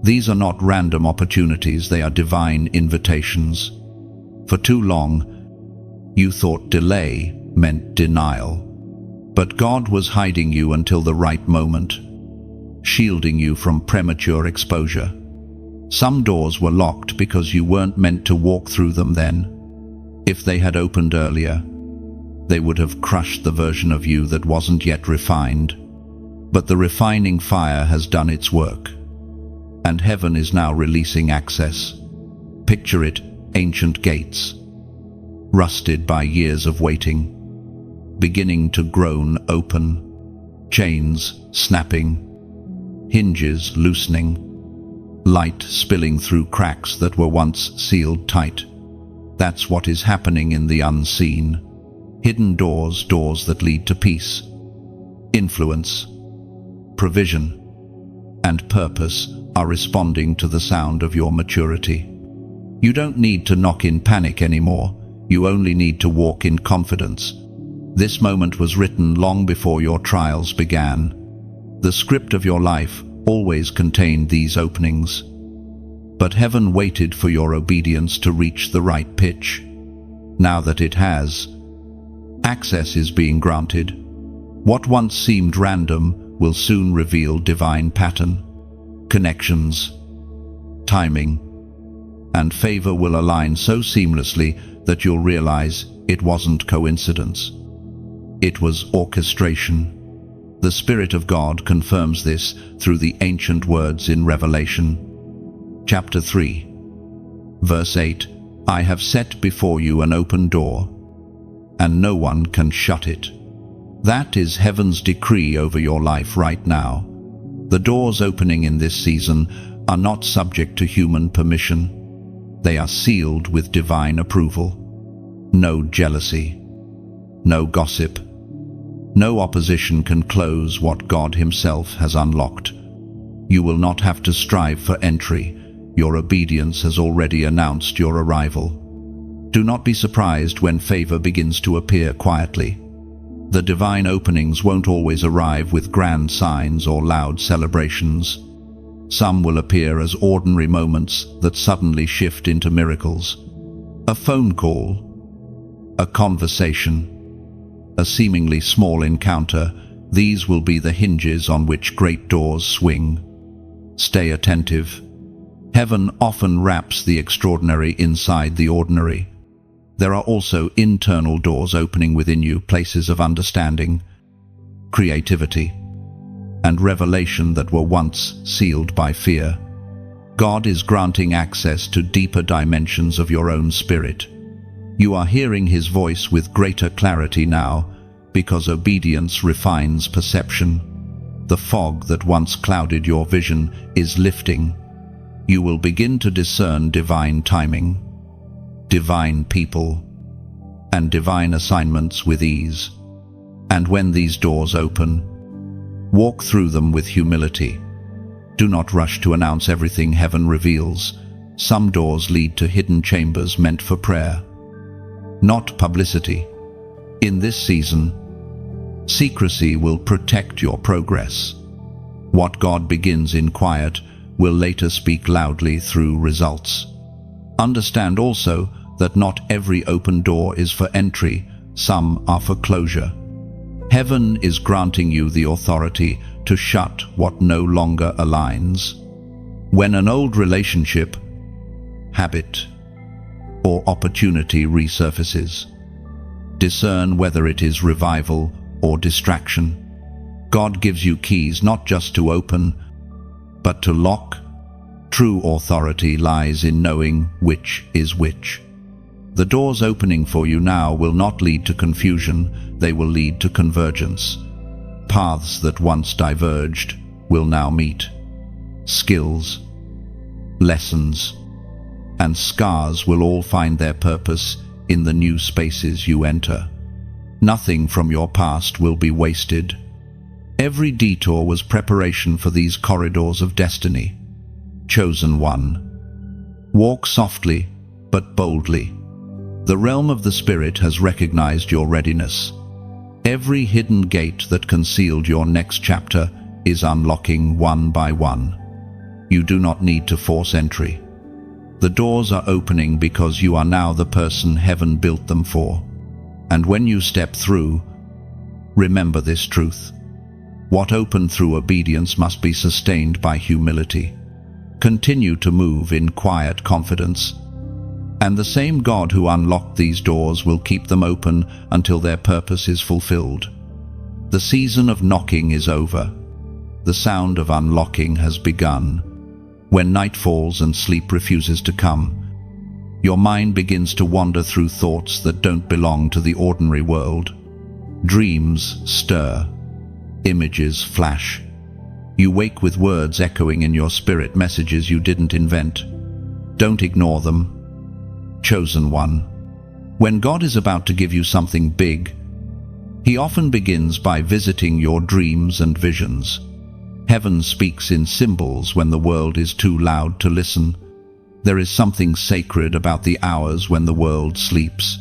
These are not random opportunities, they are divine invitations. For too long, you thought delay meant denial. But God was hiding you until the right moment, shielding you from premature exposure. Some doors were locked because you weren't meant to walk through them then. If they had opened earlier, they would have crushed the version of you that wasn't yet refined. But the refining fire has done its work, and heaven is now releasing access. Picture it: ancient gates, rusted by years of waiting, beginning to groan open, chains snapping, hinges loosening, light spilling through cracks that were once sealed tight. That's what is happening in the unseen. Hidden doors, doors that lead to peace, influence, provision, and purpose are responding to the sound of your maturity. You don't need to knock in panic anymore. You only need to walk in confidence. This moment was written long before your trials began. The script of your life always contained these openings. But heaven waited for your obedience to reach the right pitch. Now that it has, access is being granted. What once seemed random will soon reveal divine pattern. Connections, timing, and favor will align so seamlessly that you'll realize it wasn't coincidence. It was orchestration. The Spirit of God confirms this through the ancient words in Revelation. Chapter 3, verse 8, I have set before you an open door, and no one can shut it. That is heaven's decree over your life right now. The doors opening in this season are not subject to human permission. They are sealed with divine approval. No jealousy, no gossip, no opposition can close what God Himself has unlocked. You will not have to strive for entry. your obedience has already announced your arrival. Do not be surprised when favor begins to appear quietly. The divine openings won't always arrive with grand signs or loud celebrations. Some will appear as ordinary moments that suddenly shift into miracles. A phone call, a conversation, a seemingly small encounter, these will be the hinges on which great doors swing. Stay attentive. Heaven often wraps the extraordinary inside the ordinary. There are also internal doors opening within you, places of understanding, creativity, and revelation that were once sealed by fear. God is granting access to deeper dimensions of your own spirit. You are hearing His voice with greater clarity now, because obedience refines perception. The fog that once clouded your vision is lifting. You will begin to discern divine timing, divine people, and divine assignments with ease. And when these doors open, walk through them with humility. Do not rush to announce everything heaven reveals. Some doors lead to hidden chambers meant for prayer, not publicity. In this season, secrecy will protect your progress. What God begins in quiet will later speak loudly through results. Understand also that not every open door is for entry, some are for closure. Heaven is granting you the authority to shut what no longer aligns. When an old relationship, habit, or opportunity resurfaces, discern whether it is revival or distraction. God gives you keys not just to open, but to lock. True authority lies in knowing which is which. The doors opening for you now will not lead to confusion, they will lead to convergence. Paths that once diverged will now meet. Skills, lessons, and scars will all find their purpose in the new spaces you enter. Nothing from your past will be wasted. Every detour was preparation for these corridors of destiny. Chosen one, walk softly but boldly. The realm of the Spirit has recognized your readiness. Every hidden gate that concealed your next chapter is unlocking one by one. You do not need to force entry. The doors are opening because you are now the person heaven built them for. And when you step through, remember this truth. What opened through obedience must be sustained by humility. Continue to move in quiet confidence. And the same God who unlocked these doors will keep them open until their purpose is fulfilled. The season of knocking is over. The sound of unlocking has begun. When night falls and sleep refuses to come, your mind begins to wander through thoughts that don't belong to the ordinary world. Dreams stir. Images flash. You wake with words echoing in your spirit, messages you didn't invent. Don't ignore them. Chosen one. When God is about to give you something big, He often begins by visiting your dreams and visions. Heaven speaks in symbols when the world is too loud to listen. There is something sacred about the hours when the world sleeps.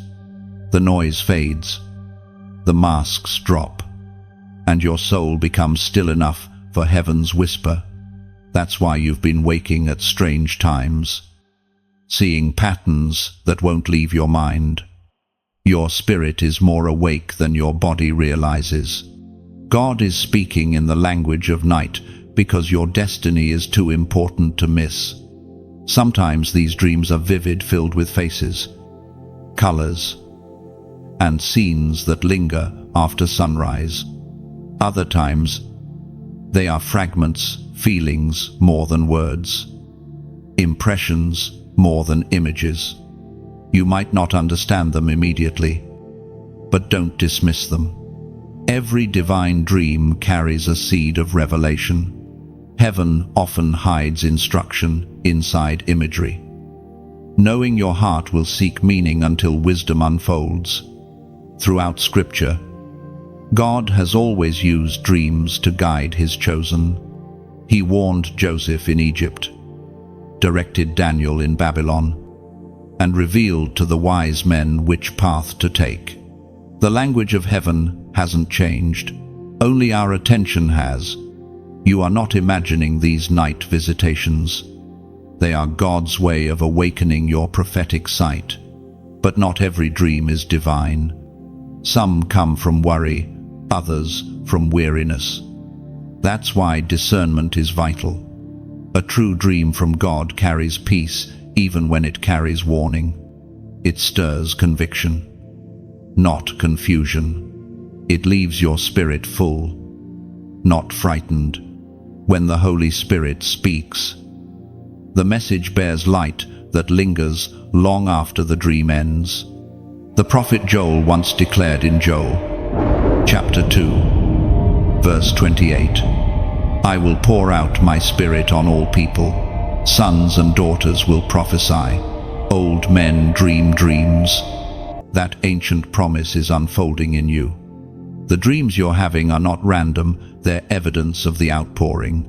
The noise fades, the masks drop, and your soul becomes still enough for heaven's whisper. That's why you've been waking at strange times, seeing patterns that won't leave your mind. Your spirit is more awake than your body realizes. God is speaking in the language of night because your destiny is too important to miss. Sometimes these dreams are vivid, filled with faces, colors, and scenes that linger after sunrise. Other times, they are fragments, feelings more than words, impressions more than images. You might not understand them immediately, but don't dismiss them. Every divine dream carries a seed of revelation. Heaven often hides instruction inside imagery. Knowing your heart will seek meaning until wisdom unfolds. Throughout Scripture, God has always used dreams to guide His chosen. He warned Joseph in Egypt, directed Daniel in Babylon, and revealed to the wise men which path to take. The language of heaven hasn't changed, only our attention has. You are not imagining these night visitations. They are God's way of awakening your prophetic sight. But not every dream is divine. Some come from worry, others from weariness. That's why discernment is vital. A true dream from God carries peace even when it carries warning. It stirs conviction, not confusion. It leaves your spirit full, not frightened. When the Holy Spirit speaks, the message bears light that lingers long after the dream ends. The prophet Joel once declared in Joel, chapter 2, verse 28, "I will pour out my spirit on all people. Sons and daughters will prophesy. Old men dream dreams." That ancient promise is unfolding in you. The dreams you're having are not random, they're evidence of the outpouring.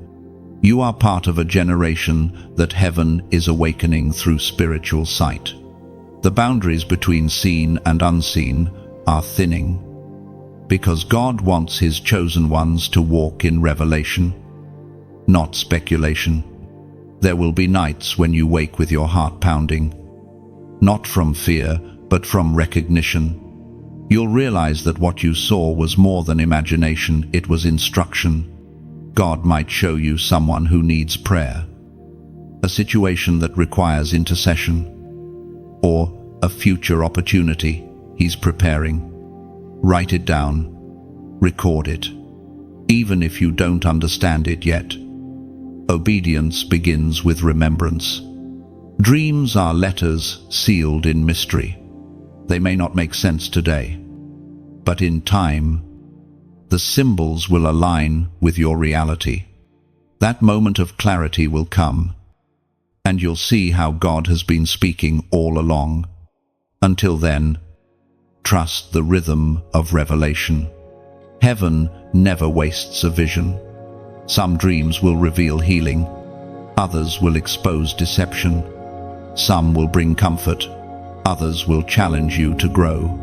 You are part of a generation that heaven is awakening through spiritual sight. The boundaries between seen and unseen are thinning, because God wants His chosen ones to walk in revelation, not speculation. There will be nights when you wake with your heart pounding, not from fear, but from recognition. You'll realize that what you saw was more than imagination, it was instruction. God might show you someone who needs prayer, a situation that requires intercession, or a future opportunity He's preparing. Write it down, record it, even if you don't understand it yet. Obedience begins with remembrance. Dreams are letters sealed in mystery. They may not make sense today, but in time, the symbols will align with your reality. That moment of clarity will come, and you'll see how God has been speaking all along. Until then, trust the rhythm of revelation. Heaven never wastes a vision. Some dreams will reveal healing, others will expose deception. Some will bring comfort, others will challenge you to grow.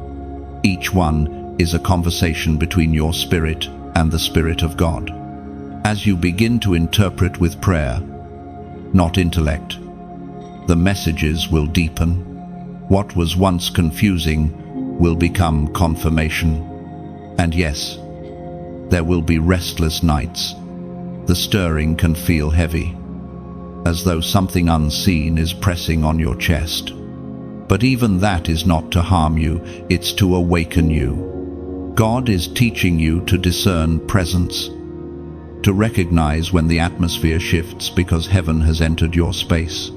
Each one is a conversation between your spirit and the Spirit of God. As you begin to interpret with prayer, not intellect, the messages will deepen. What was once confusing will become confirmation. And yes, there will be restless nights. The stirring can feel heavy, as though something unseen is pressing on your chest. But even that is not to harm you, it's to awaken you. God is teaching you to discern presence, to recognize when the atmosphere shifts because heaven has entered your space.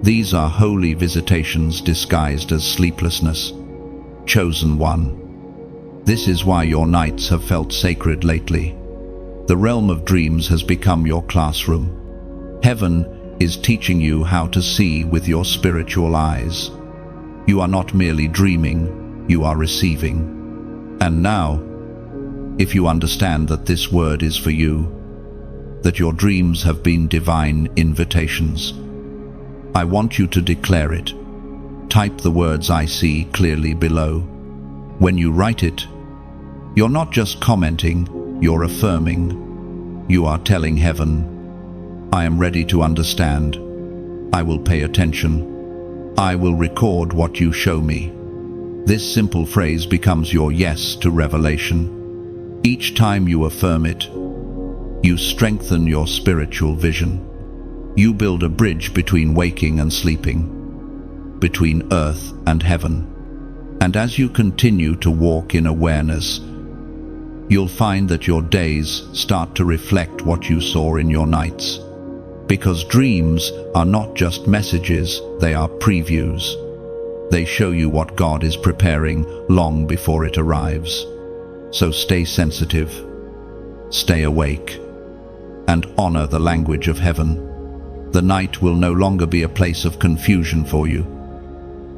These are holy visitations disguised as sleeplessness. Chosen one. This is why your nights have felt sacred lately. The realm of dreams has become your classroom. Heaven is teaching you how to see with your spiritual eyes. You are not merely dreaming, you are receiving. And now, if you understand that this word is for you, that your dreams have been divine invitations, I want you to declare it. Type the words "I see" clearly below. When you write it, you're not just commenting, you're affirming. You are telling heaven, I am ready to understand. I will pay attention. I will record what you show me. This simple phrase becomes your yes to revelation. Each time you affirm it, you strengthen your spiritual vision. You build a bridge between waking and sleeping, between earth and heaven. And as you continue to walk in awareness, you'll find that your days start to reflect what you saw in your nights. Because dreams are not just messages, they are previews. They show you what God is preparing long before it arrives. So stay sensitive, stay awake, and honor the language of heaven. The night will no longer be a place of confusion for you,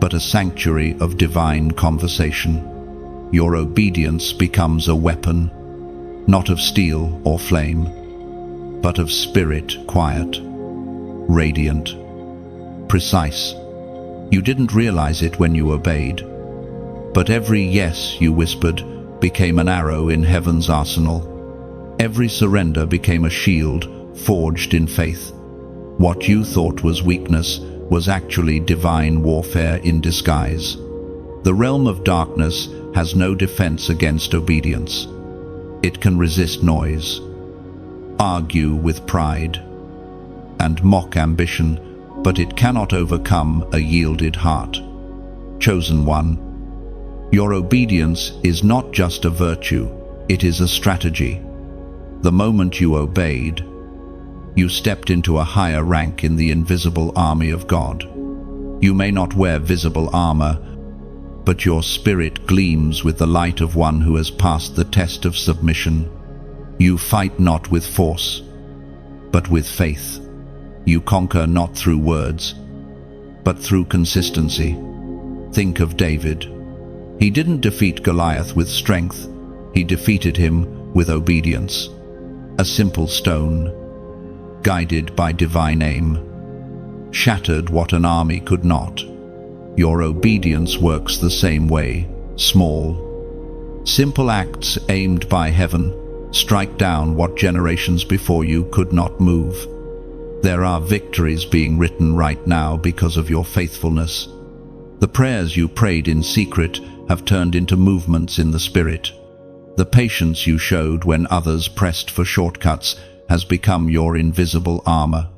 but a sanctuary of divine conversation. Your obedience becomes a weapon, not of steel or flame, but of spirit, quiet, radiant, precise. You didn't realize it when you obeyed. But every yes you whispered became an arrow in heaven's arsenal. Every surrender became a shield forged in faith. What you thought was weakness was actually divine warfare in disguise. The realm of darkness has no defense against obedience. It can resist noise, argue with pride, and mock ambition, but it cannot overcome a yielded heart. Chosen one, your obedience is not just a virtue, it is a strategy. The moment you obeyed, you stepped into a higher rank in the invisible army of God. You may not wear visible armor, but your spirit gleams with the light of one who has passed the test of submission. You fight not with force, but with faith. You conquer not through words, but through consistency. Think of David. He didn't defeat Goliath with strength, he defeated him with obedience. A simple stone, guided by divine aim, shattered what an army could not. Your obedience works the same way. Small, simple acts aimed by heaven strike down what generations before you could not move. There are victories being written right now because of your faithfulness. The prayers you prayed in secret have turned into movements in the Spirit. The patience you showed when others pressed for shortcuts has become your invisible armor.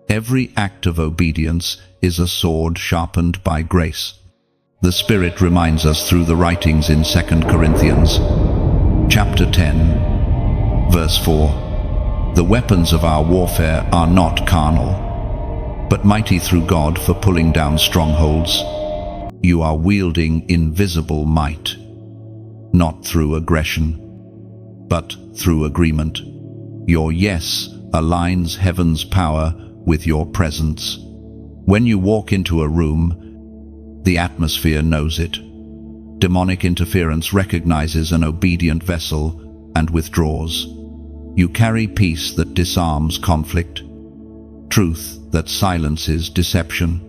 Every act of obedience is a sword sharpened by grace. The Spirit reminds us through the writings in 2 Corinthians, chapter 10, verse 4. The weapons of our warfare are not carnal, but mighty through God for pulling down strongholds. You are wielding invisible might, not through aggression, but through agreement. Your yes aligns heaven's power with your presence. When you walk into a room, the atmosphere knows it. Demonic interference recognizes an obedient vessel and withdraws. You carry peace that disarms conflict, truth that silences deception,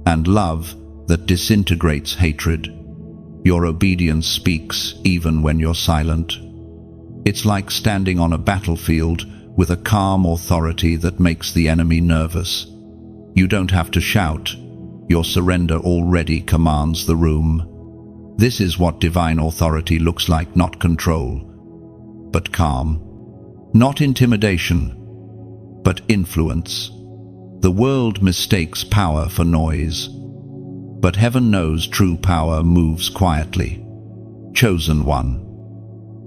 and love that disintegrates hatred. Your obedience speaks even when you're silent. It's like standing on a battlefield with a calm authority that makes the enemy nervous. You don't have to shout. Your surrender already commands the room. This is what divine authority looks like, not control, but calm. Not intimidation, but influence. The world mistakes power for noise, but heaven knows true power moves quietly. Chosen one,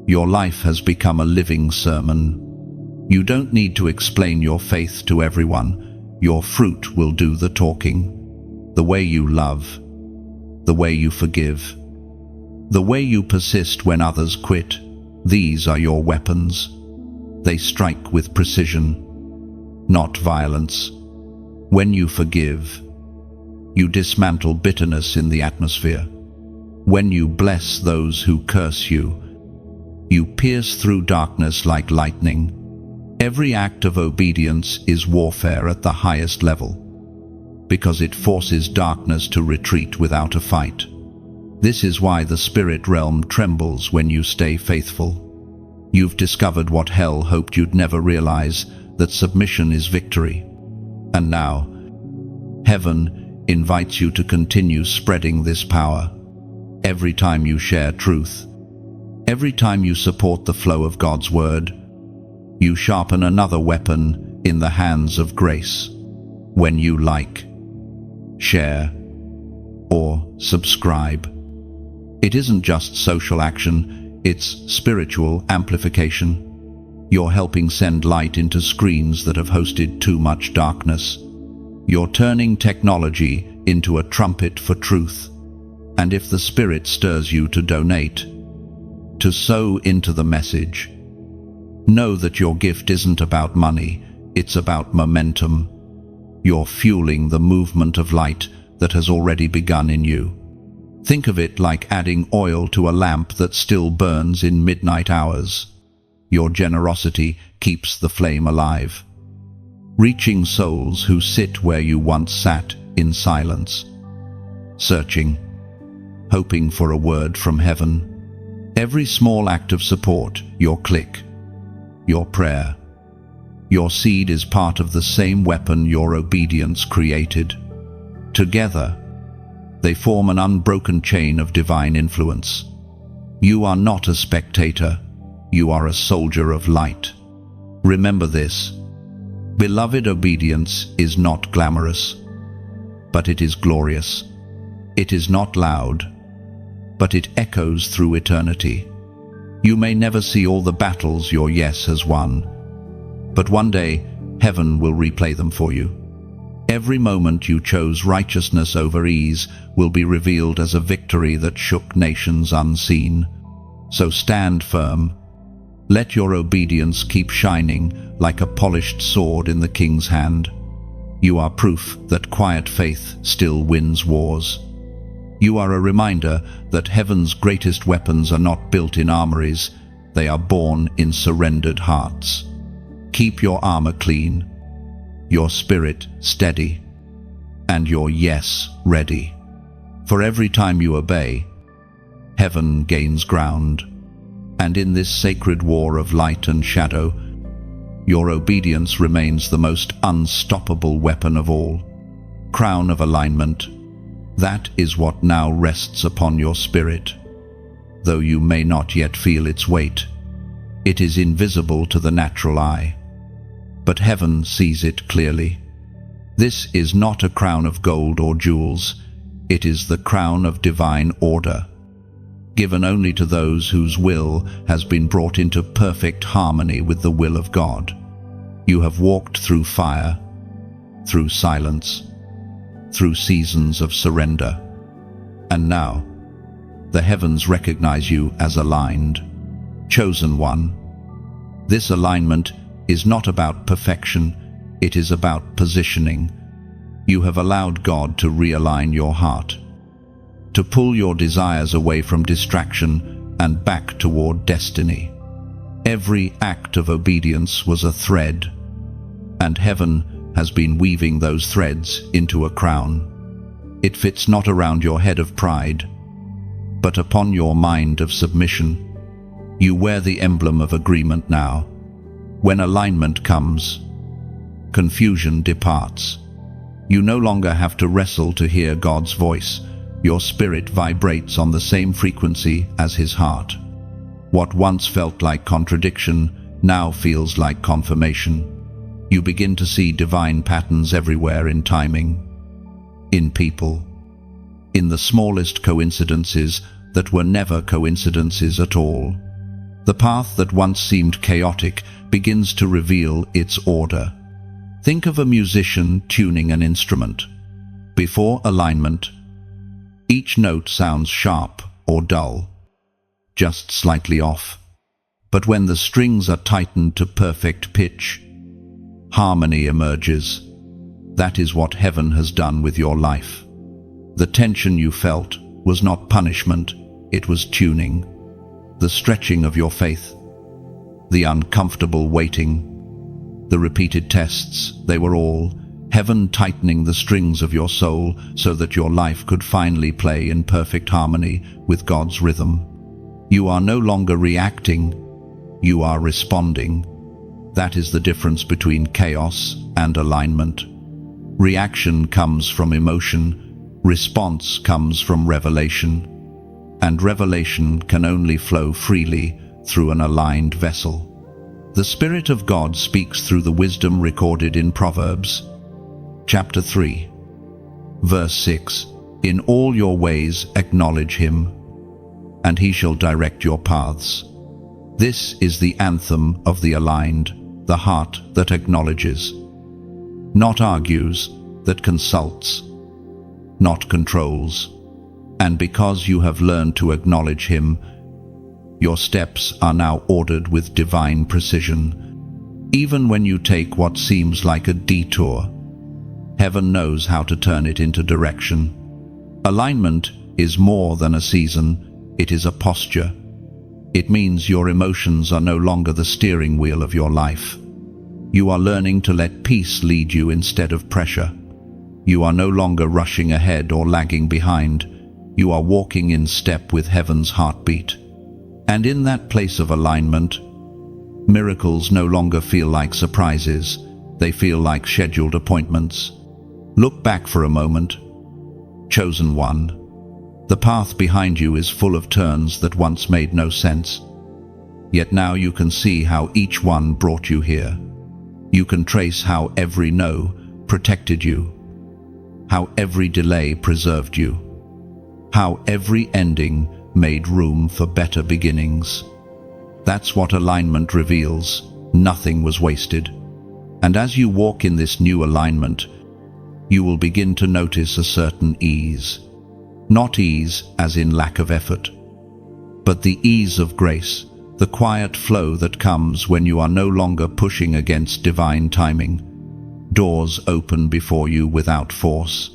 your life has become a living sermon. You don't need to explain your faith to everyone. Your fruit will do the talking. The way you love, the way you forgive, the way you persist when others quit, these are your weapons. They strike with precision, not violence. When you forgive, you dismantle bitterness in the atmosphere. When you bless those who curse you, you pierce through darkness like lightning. Every act of obedience is warfare at the highest level, because it forces darkness to retreat without a fight. This is why the spirit realm trembles when you stay faithful. You've discovered what hell hoped you'd never realize, that submission is victory. And now, heaven invites you to continue spreading this power. Every time you share truth, every time you support the flow of God's word, you sharpen another weapon in the hands of grace. When you like, share, or subscribe, it isn't just social action, it's spiritual amplification. You're helping send light into screens that have hosted too much darkness. You're turning technology into a trumpet for truth. And if the Spirit stirs you to donate, to sow into the message, know that your gift isn't about money, it's about momentum. You're fueling the movement of light that has already begun in you. Think of it like adding oil to a lamp that still burns in midnight hours. Your generosity keeps the flame alive. reaching souls who sit where you once sat in silence, searching, hoping for a word from heaven. Every small act of support, your click, your prayer, your seed is part of the same weapon your obedience created. Together, they form an unbroken chain of divine influence. You are not a spectator, you are a soldier of light. Remember this. Beloved, obedience is not glamorous, but it is glorious. It is not loud, but it echoes through eternity. You may never see all the battles your yes has won, but one day heaven will replay them for you. Every moment you chose righteousness over ease will be revealed as a victory that shook nations unseen. So stand firm. Let your obedience keep shining like a polished sword in the King's hand. You are proof that quiet faith still wins wars. You are a reminder that heaven's greatest weapons are not built in armories, they are born in surrendered hearts. Keep your armor clean, your spirit steady, and your yes ready. For every time you obey, heaven gains ground. And in this sacred war of light and shadow, your obedience remains the most unstoppable weapon of all. Crown of alignment, that is what now rests upon your spirit. Though you may not yet feel its weight, it is invisible to the natural eye, but heaven sees it clearly. This is not a crown of gold or jewels, it is the crown of divine order, given only to those whose will has been brought into perfect harmony with the will of God. You have walked through fire, through silence, through seasons of surrender, and now the heavens recognize you as aligned, chosen one. This alignment is not about perfection, it is about positioning. You have allowed God to realign your heart, to pull your desires away from distraction and back toward destiny. Every act of obedience was a thread, and heaven has been weaving those threads into a crown. It fits not around your head of pride, but upon your mind of submission. You wear the emblem of agreement now. When alignment comes, confusion departs. You no longer have to wrestle to hear God's voice. Your spirit vibrates on the same frequency as His heart. What once felt like contradiction now feels like confirmation. You begin to see divine patterns everywhere, in timing, in people, in the smallest coincidences that were never coincidences at all. The path that once seemed chaotic begins to reveal its order. Think of a musician tuning an instrument. Before alignment, each note sounds sharp or dull, just slightly off. But when the strings are tightened to perfect pitch, harmony emerges. That is what heaven has done with your life. The tension you felt was not punishment, it was tuning. The stretching of your faith, the uncomfortable waiting, the repeated tests, they were all heaven tightening the strings of your soul so that your life could finally play in perfect harmony with God's rhythm. You are no longer reacting, you are responding. That is the difference between chaos and alignment. Reaction comes from emotion, response comes from revelation, and revelation can only flow freely through an aligned vessel. The Spirit of God speaks through the wisdom recorded in Proverbs, chapter 3, verse 6. In all your ways acknowledge Him, and He shall direct your paths. This is the anthem of the aligned, the heart that acknowledges, not argues, that consults, not controls. And because you have learned to acknowledge Him, your steps are now ordered with divine precision. Even when you take what seems like a detour, heaven knows how to turn it into direction. Alignment is more than a season, it is a posture. It means your emotions are no longer the steering wheel of your life. You are learning to let peace lead you instead of pressure. You are no longer rushing ahead or lagging behind. You are walking in step with heaven's heartbeat. And in that place of alignment, miracles no longer feel like surprises. They feel like scheduled appointments. Look back for a moment. Chosen one. The path behind you is full of turns that once made no sense. Yet now you can see how each one brought you here. You can trace how every no protected you, how every delay preserved you, how every ending made room for better beginnings. That's what alignment reveals. Nothing was wasted. And as you walk in this new alignment, you will begin to notice a certain ease. Not ease as in lack of effort, but the ease of grace, the quiet flow that comes when you are no longer pushing against divine timing. Doors open before you without force.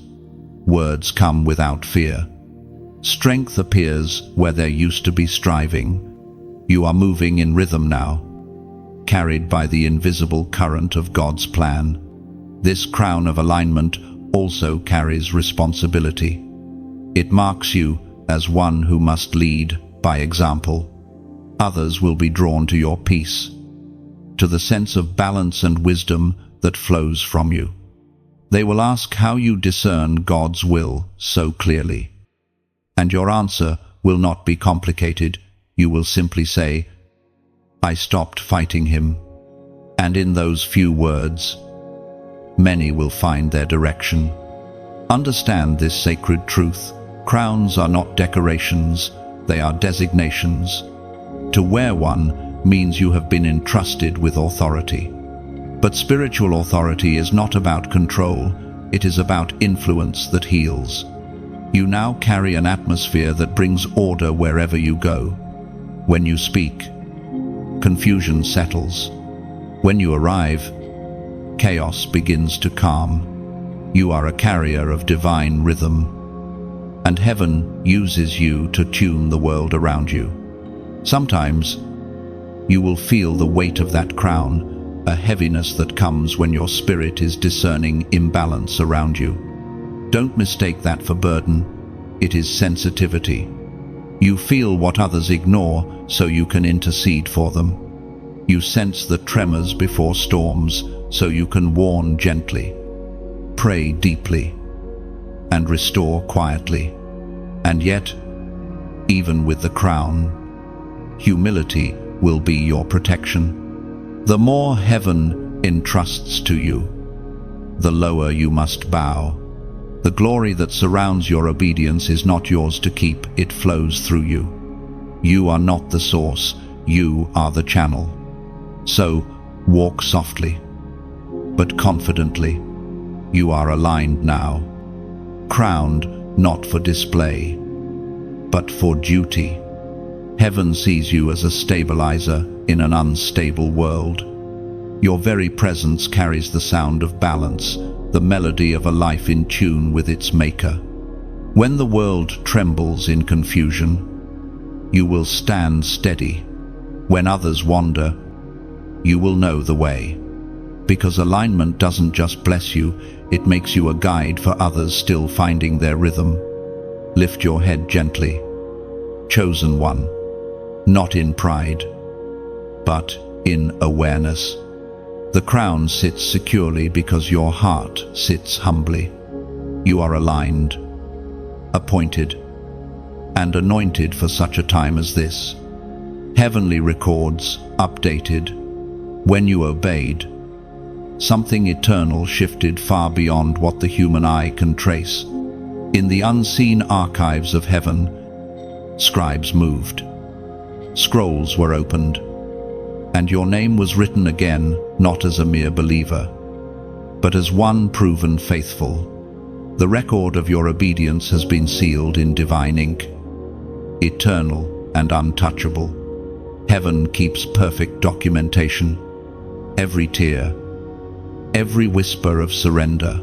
Words come without fear. Strength appears where there used to be striving. You are moving in rhythm now, carried by the invisible current of God's plan. This crown of alignment also carries responsibility. It marks you as one who must lead by example. Others will be drawn to your peace, to the sense of balance and wisdom that flows from you. They will ask how you discern God's will so clearly. And your answer will not be complicated. You will simply say, "I stopped fighting him." And in those few words, many will find their direction. Understand this sacred truth. Crowns are not decorations, they are designations. To wear one means you have been entrusted with authority. But spiritual authority is not about control, it is about influence that heals. You now carry an atmosphere that brings order wherever you go. When you speak, confusion settles. When you arrive, chaos begins to calm. You are a carrier of divine rhythm, and heaven uses you to tune the world around you. Sometimes you will feel the weight of that crown, a heaviness that comes when your spirit is discerning imbalance around you. Don't mistake that for burden. It is sensitivity. You feel what others ignore, so you can intercede for them. You sense the tremors before storms, so you can warn gently. Pray deeply, and restore quietly. And yet, even with the crown, humility will be your protection. The more heaven entrusts to you, the lower you must bow. The glory that surrounds your obedience is not yours to keep, it flows through you. You are not the source, you are the channel. So, walk softly, but confidently. You are aligned now, crowned not for display, but for duty. Heaven sees you as a stabilizer in an unstable world. Your very presence carries the sound of balance, the melody of a life in tune with its maker. When the world trembles in confusion, you will stand steady. When others wander, you will know the way. Because alignment doesn't just bless you, it makes you a guide for others still finding their rhythm. Lift your head gently. Chosen one, not in pride, but in awareness. The crown sits securely because your heart sits humbly. You are aligned, appointed, and anointed for such a time as this. Heavenly records updated. When you obeyed, something eternal shifted far beyond what the human eye can trace. In the unseen archives of heaven, scribes moved. Scrolls were opened, and your name was written again, not as a mere believer, but as one proven faithful. The record of your obedience has been sealed in divine ink, eternal and untouchable. Heaven keeps perfect documentation. Every tear, every whisper of surrender,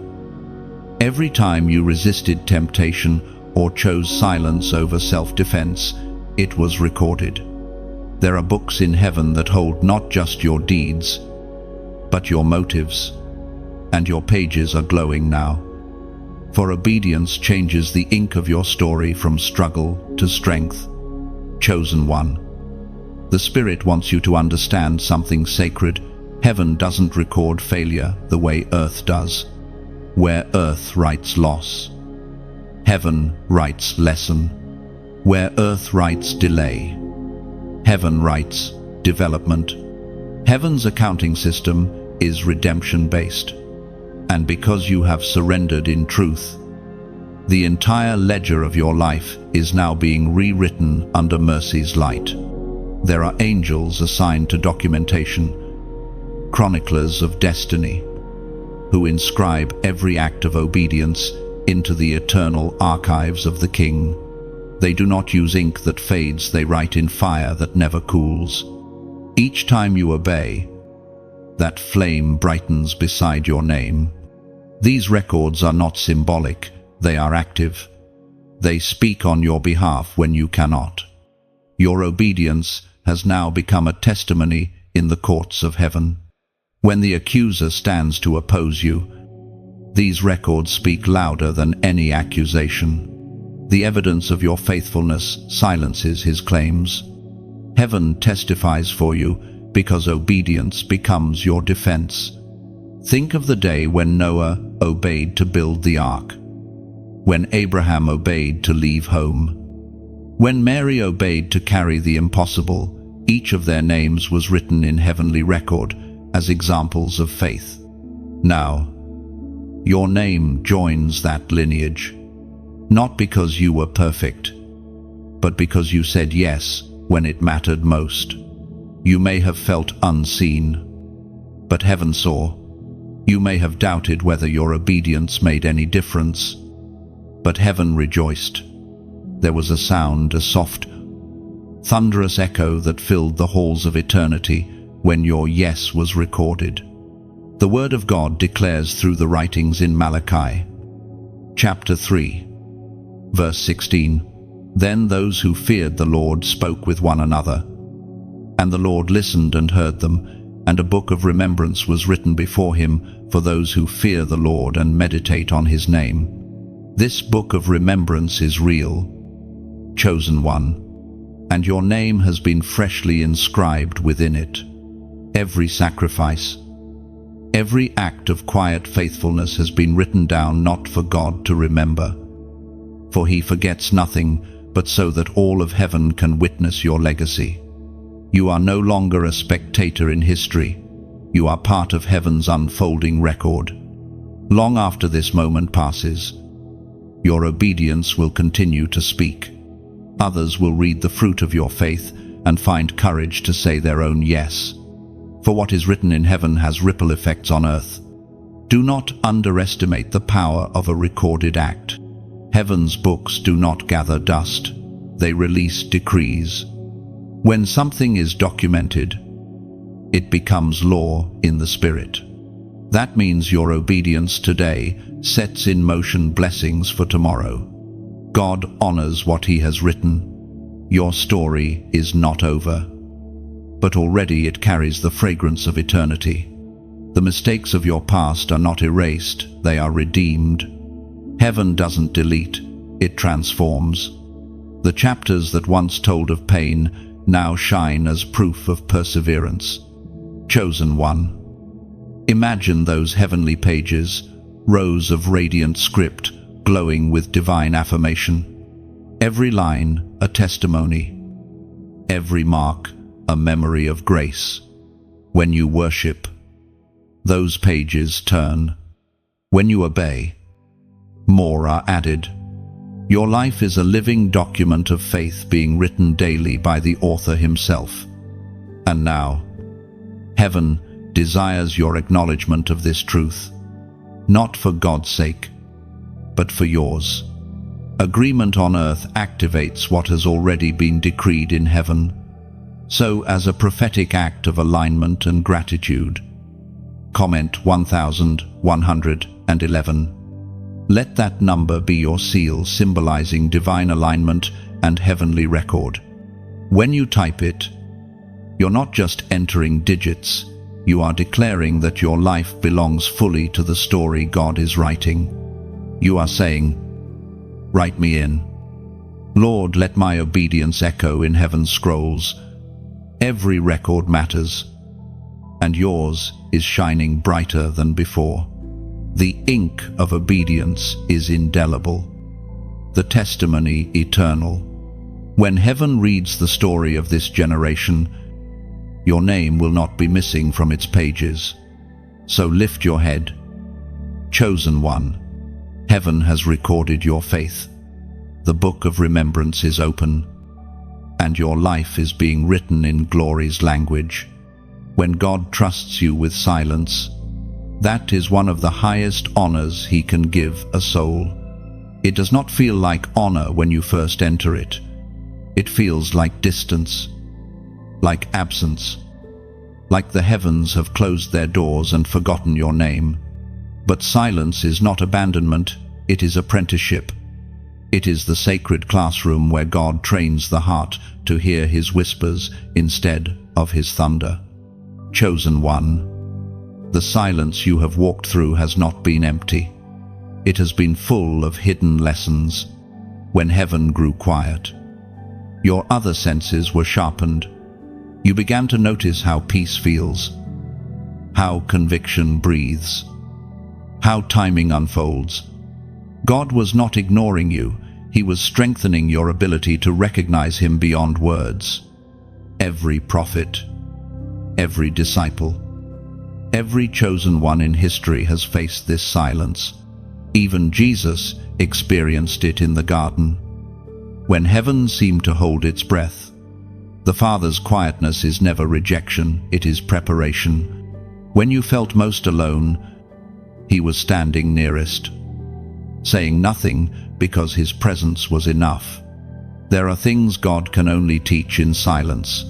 every time you resisted temptation or chose silence over self-defense, it was recorded. There are books in heaven that hold not just your deeds, but your motives, and your pages are glowing now. For obedience changes the ink of your story from struggle to strength. Chosen one. The Spirit wants you to understand something sacred. Heaven doesn't record failure the way earth does. Where earth writes loss, heaven writes lesson. Where earth writes delay, heaven writes development. Heaven's accounting system is redemption-based. And because you have surrendered in truth, the entire ledger of your life is now being rewritten under mercy's light. There are angels assigned to documentation, chroniclers of destiny, who inscribe every act of obedience into the eternal archives of the King. They do not use ink that fades, they write in fire that never cools. Each time you obey, that flame brightens beside your name. These records are not symbolic, they are active. They speak on your behalf when you cannot. Your obedience has now become a testimony in the courts of heaven. When the accuser stands to oppose you, these records speak louder than any accusation. The evidence of your faithfulness silences his claims. Heaven testifies for you because obedience becomes your defense. Think of the day when Noah obeyed to build the ark, when Abraham obeyed to leave home, when Mary obeyed to carry the impossible. Each of their names was written in heavenly record as examples of faith. Now, your name joins that lineage, not because you were perfect, but because you said yes when it mattered most. You may have felt unseen, but heaven saw. You may have doubted whether your obedience made any difference, but heaven rejoiced. There was a sound, a soft, thunderous echo that filled the halls of eternity when your yes was recorded. The Word of God declares through the writings in Malachi, chapter 3, verse 16, "Then those who feared the Lord spoke with one another, and the Lord listened and heard them, and a book of remembrance was written before him for those who fear the Lord and meditate on his name." This book of remembrance is real, chosen one, and your name has been freshly inscribed within it. Every sacrifice, every act of quiet faithfulness has been written down not for God to remember, for he forgets nothing, but so that all of heaven can witness your legacy. You are no longer a spectator in history. You are part of heaven's unfolding record. Long after this moment passes, your obedience will continue to speak. Others will read the fruit of your faith and find courage to say their own yes. For what is written in heaven has ripple effects on earth. Do not underestimate the power of a recorded act. Heaven's books do not gather dust. They release decrees. When something is documented, it becomes law in the Spirit. That means your obedience today sets in motion blessings for tomorrow. God honors what he has written. Your story is not over, but already it carries the fragrance of eternity. The mistakes of your past are not erased, they are redeemed. Heaven doesn't delete, it transforms. The chapters that once told of pain now shine as proof of perseverance. Chosen one. Imagine those heavenly pages, rows of radiant script glowing with divine affirmation. Every line a testimony, every mark a memory of grace. When you worship, those pages turn. When you obey, more are added. Your life is a living document of faith being written daily by the author himself. And now, heaven desires your acknowledgement of this truth, not for God's sake, but for yours. Agreement on earth activates what has already been decreed in heaven. So, as a prophetic act of alignment and gratitude, comment 1111. Let that number be your seal, symbolizing divine alignment and heavenly record. When you type it, you're not just entering digits, You are declaring that your life belongs fully to the story God is writing. You are saying, "Write me in. Lord, let my obedience echo in heaven's scrolls. Every record matters, and yours is shining brighter than before. The ink of obedience is indelible, the testimony eternal. When heaven reads the story of this generation, your name will not be missing from its pages. So lift your head. Chosen one, heaven has recorded your faith. The book of remembrance is open, and your life is being written in glory's language. When God trusts you with silence, that is one of the highest honors He can give a soul. It does not feel like honor when you first enter it. It feels like distance, like absence, like the heavens have closed their doors and forgotten your name. But silence is not abandonment, it is apprenticeship. It is the sacred classroom where God trains the heart to hear His whispers instead of His thunder. Chosen one, the silence you have walked through has not been empty. It has been full of hidden lessons. When heaven grew quiet, your other senses were sharpened. You began to notice how peace feels, how conviction breathes, how timing unfolds. God was not ignoring you. He was strengthening your ability to recognize Him beyond words. Every prophet, every disciple, every chosen one in history has faced this silence. Even Jesus experienced it in the garden. When heaven seemed to hold its breath, the Father's quietness is never rejection, it is preparation. When you felt most alone, He was standing nearest, saying nothing because His presence was enough. There are things God can only teach in silence.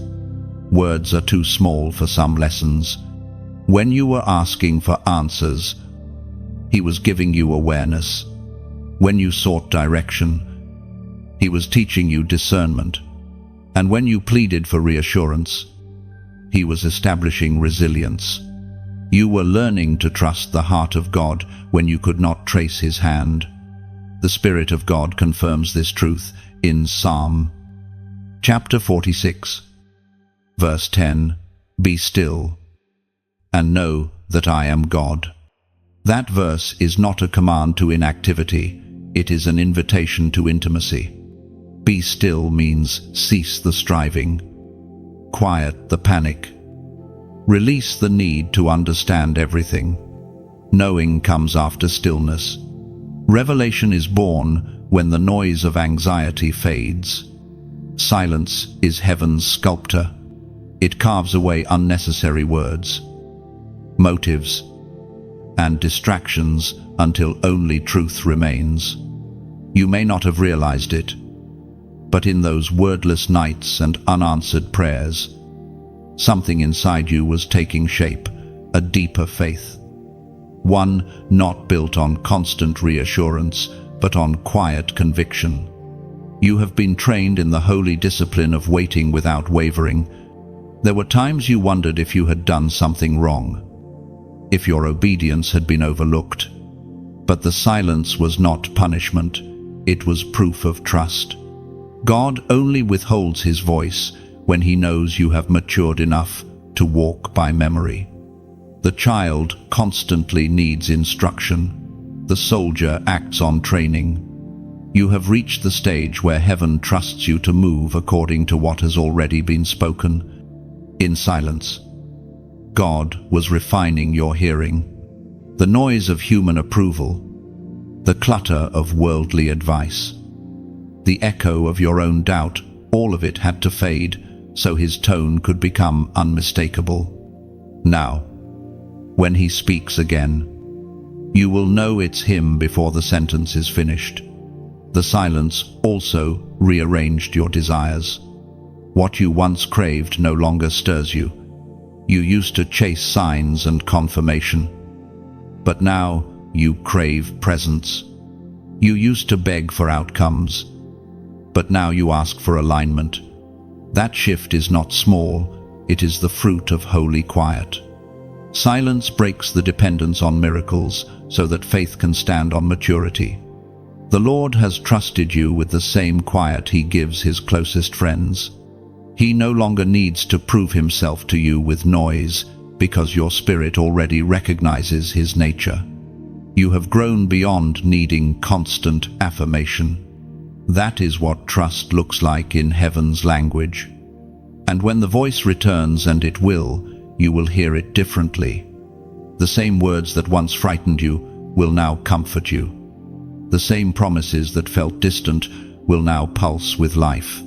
Words are too small for some lessons. When you were asking for answers, He was giving you awareness. When you sought direction, He was teaching you discernment. And when you pleaded for reassurance, He was establishing resilience. You were learning to trust the heart of God when you could not trace His hand. The Spirit of God confirms this truth in Psalm chapter 46, verse 10, "Be still, and know that I am God." That verse is not a command to inactivity, it is an invitation to intimacy. Be still means cease the striving, quiet the panic, release the need to understand everything. Knowing comes after stillness. Revelation is born when the noise of anxiety fades. Silence is heaven's sculptor. It carves away unnecessary words, motives, and distractions until only truth remains. You may not have realized it, but in those wordless nights and unanswered prayers, something inside you was taking shape, a deeper faith. One not built on constant reassurance, but on quiet conviction. You have been trained in the holy discipline of waiting without wavering. There were times you wondered if you had done something wrong, if your obedience had been overlooked. But the silence was not punishment, it was proof of trust. God only withholds His voice when He knows you have matured enough to walk by memory. The child constantly needs instruction. The soldier acts on training. You have reached the stage where heaven trusts you to move according to what has already been spoken. In silence, God was refining your hearing. The noise of human approval, the clutter of worldly advice, the echo of your own doubt, all of it had to fade so His tone could become unmistakable. Now, when He speaks again, you will know it's Him before the sentence is finished. The silence also rearranged your desires. What you once craved no longer stirs you. You used to chase signs and confirmation, but now you crave presence. You used to beg for outcomes, but now you ask for alignment. That shift is not small, it is the fruit of holy quiet. Silence breaks the dependence on miracles so that faith can stand on maturity. The Lord has trusted you with the same quiet He gives His closest friends. He no longer needs to prove Himself to you with noise, because your spirit already recognizes His nature. You have grown beyond needing constant affirmation. That is what trust looks like in heaven's language. And when the voice returns, and it will, you will hear it differently. The same words that once frightened you will now comfort you. The same promises that felt distant will now pulse with life.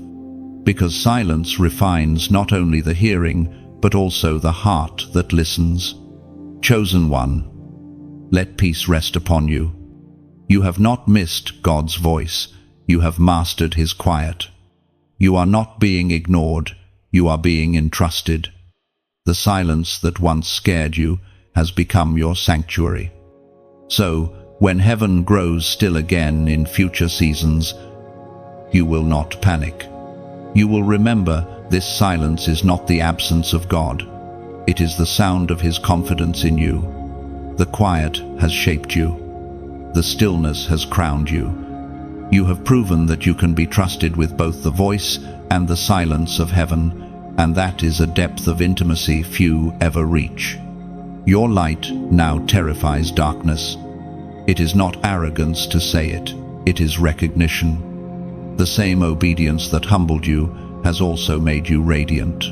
Because silence refines not only the hearing, but also the heart that listens. Chosen one, let peace rest upon you. You have not missed God's voice, you have mastered His quiet. You are not being ignored, you are being entrusted. The silence that once scared you has become your sanctuary. So, when heaven grows still again in future seasons, you will not panic. You will remember this silence is not the absence of God. It is the sound of His confidence in you. The quiet has shaped you. The stillness has crowned you. You have proven that you can be trusted with both the voice and the silence of heaven, and that is a depth of intimacy few ever reach. Your light now terrifies darkness. It is not arrogance to say it, it is recognition. The same obedience that humbled you has also made you radiant.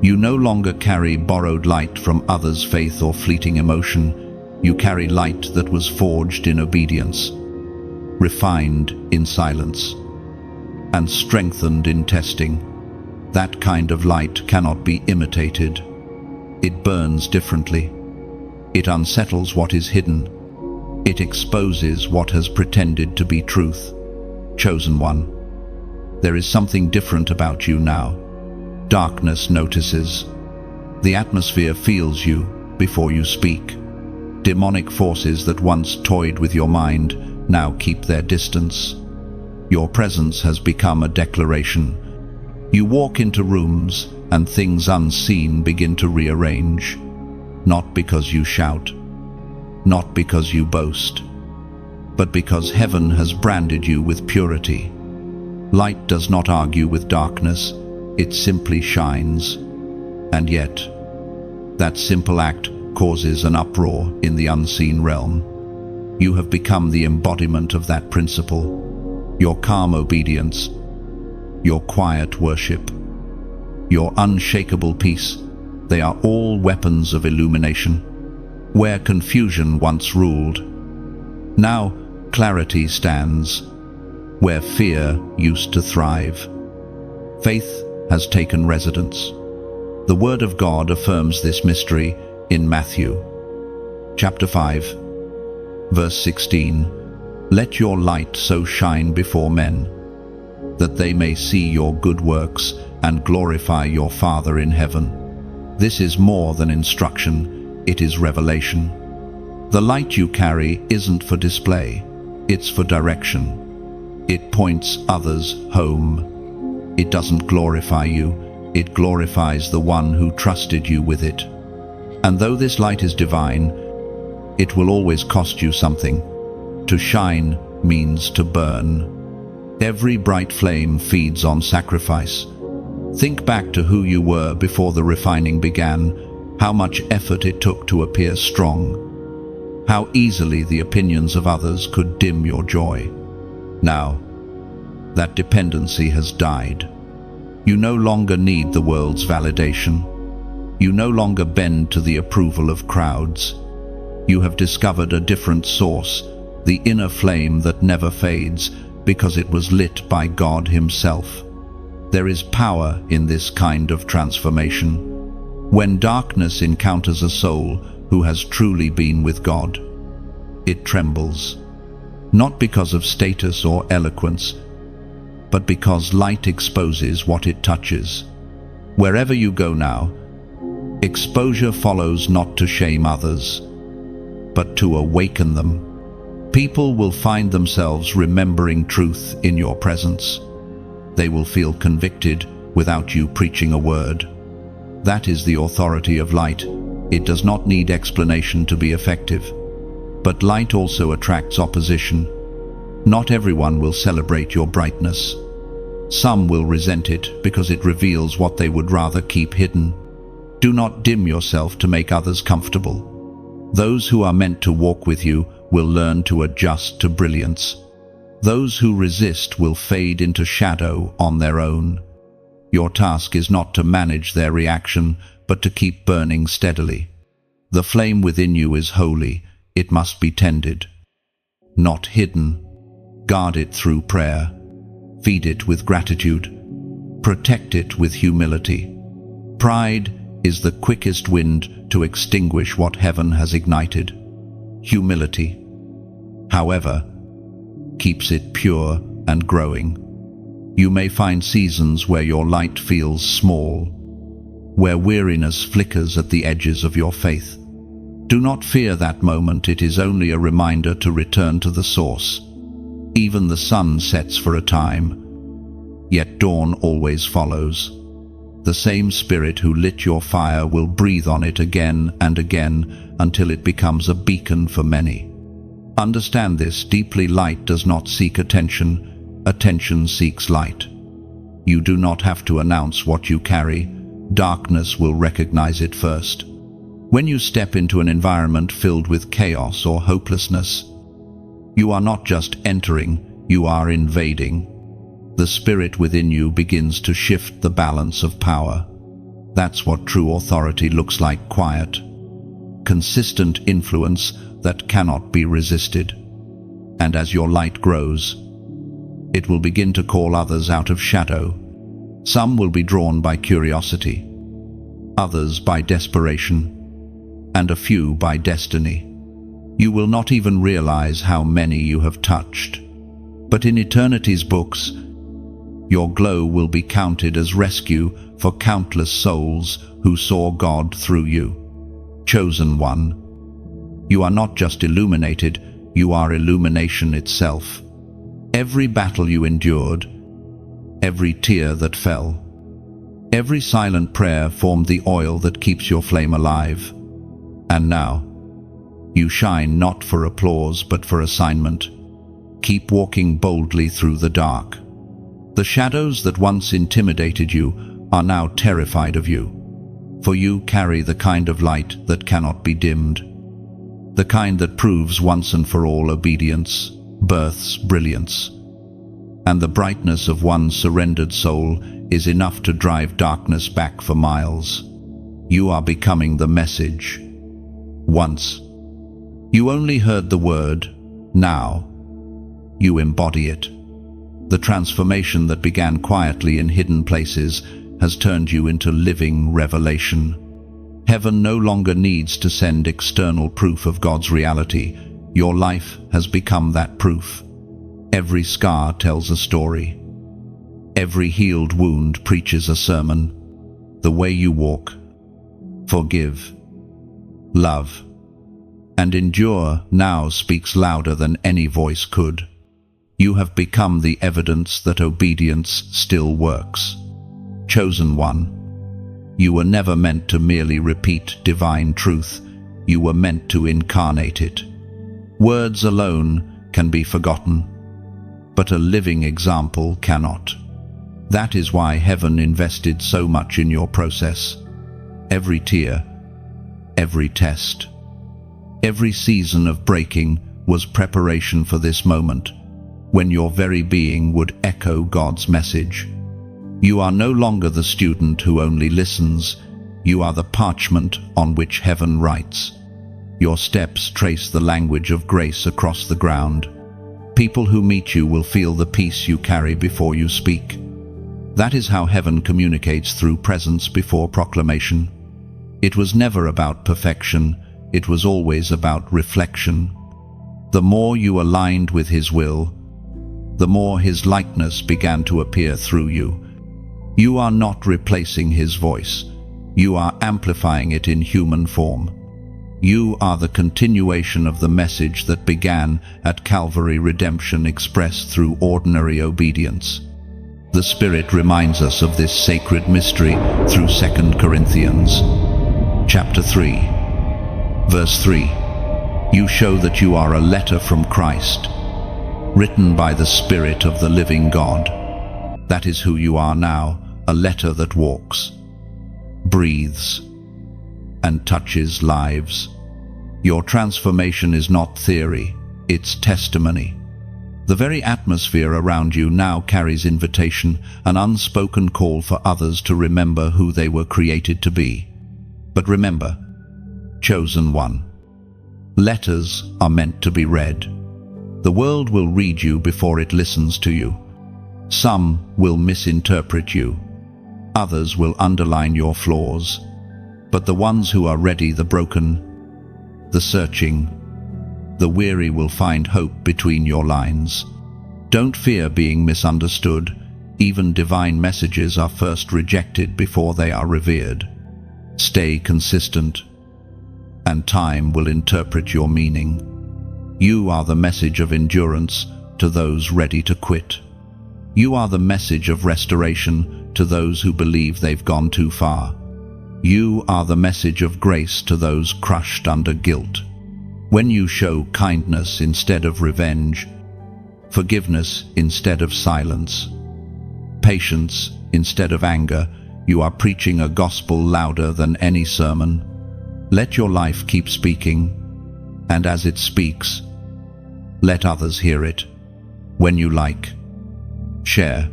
You no longer carry borrowed light from others' faith or fleeting emotion. You carry light that was forged in obedience, refined in silence, and strengthened in testing. That kind of light cannot be imitated. It burns differently. It unsettles what is hidden. It exposes what has pretended to be truth. Chosen one, there is something different about you now. Darkness notices. The atmosphere feels you before you speak. Demonic forces that once toyed with your mind now keep their distance. Your presence has become a declaration. You walk into rooms and things unseen begin to rearrange. Not because you shout, not because you boast, but because heaven has branded you with purity. Light does not argue with darkness, it simply shines. And yet, that simple act causes an uproar in the unseen realm. You have become the embodiment of that principle. Your calm obedience, your quiet worship, your unshakable peace, they are all weapons of illumination. Where confusion once ruled, now clarity stands. Where fear used to thrive, faith has taken residence. The Word of God affirms this mystery in Matthew, chapter 5, verse 16. Let your light so shine before men, that they may see your good works and glorify your Father in heaven. This is more than instruction, it is revelation. The light you carry isn't for display, it's for direction. It points others home. It doesn't glorify you, it glorifies the one who trusted you with it. And though this light is divine, it will always cost you something. To shine means to burn. Every bright flame feeds on sacrifice. Think back to who you were before the refining began, how much effort it took to appear strong, how easily the opinions of others could dim your joy. Now, that dependency has died. You no longer need the world's validation. You no longer bend to the approval of crowds. You have discovered a different source, the inner flame that never fades because it was lit by God Himself. There is power in this kind of transformation. When darkness encounters a soul who has truly been with God, it trembles. Not because of status or eloquence, but because light exposes what it touches. Wherever you go now, exposure follows not to shame others, but to awaken them. People will find themselves remembering truth in your presence. They will feel convicted without you preaching a word. That is the authority of light. It does not need explanation to be effective. But light also attracts opposition. Not everyone will celebrate your brightness. Some will resent it because it reveals what they would rather keep hidden. Do not dim yourself to make others comfortable. Those who are meant to walk with you will learn to adjust to brilliance. Those who resist will fade into shadow on their own. Your task is not to manage their reaction, but to keep burning steadily. The flame within you is holy. It must be tended, not hidden. Guard it through prayer. Feed it with gratitude. Protect it with humility. Pride is the quickest wind to extinguish what heaven has ignited. Humility, however, keeps it pure and growing. You may find seasons where your light feels small, where weariness flickers at the edges of your faith. Do not fear that moment. It is only a reminder to return to the source. Even the sun sets for a time, yet dawn always follows. The same Spirit who lit your fire will breathe on it again and again until it becomes a beacon for many. Understand this deeply. Light does not seek attention. Attention seeks light. You do not have to announce what you carry. Darkness will recognize it first. When you step into an environment filled with chaos or hopelessness, you are not just entering, you are invading. The Spirit within you begins to shift the balance of power. That's what true authority looks like: quiet, consistent influence that cannot be resisted. And as your light grows, it will begin to call others out of shadow. Some will be drawn by curiosity, others by desperation, and a few by destiny. You will not even realize how many you have touched. But in eternity's books, your glow will be counted as rescue for countless souls who saw God through you. Chosen one, you are not just illuminated, you are illumination itself. Every battle you endured, every tear that fell, every silent prayer formed the oil that keeps your flame alive. And now, you shine not for applause but for assignment. Keep walking boldly through the dark. The shadows that once intimidated you are now terrified of you, for you carry the kind of light that cannot be dimmed, the kind that proves once and for all obedience, births brilliance. And the brightness of one surrendered soul is enough to drive darkness back for miles. You are becoming the message. Once, you only heard the word. Now, you embody it. The transformation that began quietly in hidden places has turned you into living revelation. Heaven no longer needs to send external proof of God's reality. Your life has become that proof. Every scar tells a story. Every healed wound preaches a sermon. The way you walk, forgive, love, and endure now speaks louder than any voice could. You have become the evidence that obedience still works. Chosen one, you were never meant to merely repeat divine truth. You were meant to incarnate it. Words alone can be forgotten, but a living example cannot. That is why heaven invested so much in your process. Every tear, every test, every season of breaking was preparation for this moment, when your very being would echo God's message. You are no longer the student who only listens. You are the parchment on which heaven writes. Your steps trace the language of grace across the ground. People who meet you will feel the peace you carry before you speak. That is how heaven communicates, through presence before proclamation. It was never about perfection, it was always about reflection. The more you aligned with His will, the more His likeness began to appear through you. You are not replacing His voice, you are amplifying it in human form. You are the continuation of the message that began at Calvary, redemption expressed through ordinary obedience. The Spirit reminds us of this sacred mystery through 2 Corinthians chapter 3. Verse 3. You show that you are a letter from Christ, written by the Spirit of the living God. That is who you are now, a letter that walks, breathes, and touches lives. Your transformation is not theory, it's testimony. The very atmosphere around you now carries invitation, an unspoken call for others to remember who they were created to be. But remember, chosen one. Letters are meant to be read. The world will read you before it listens to you. Some will misinterpret you. Others will underline your flaws. But the ones who are ready, the broken, the searching, the weary, will find hope between your lines. Don't fear being misunderstood. Even divine messages are first rejected before they are revered. Stay consistent, and time will interpret your meaning. You are the message of endurance to those ready to quit. You are the message of restoration to those who believe they've gone too far. You are the message of grace to those crushed under guilt. When you show kindness instead of revenge, forgiveness instead of silence, patience instead of anger, you are preaching a gospel louder than any sermon. Let your life keep speaking, and as it speaks, let others hear it. When you like, share,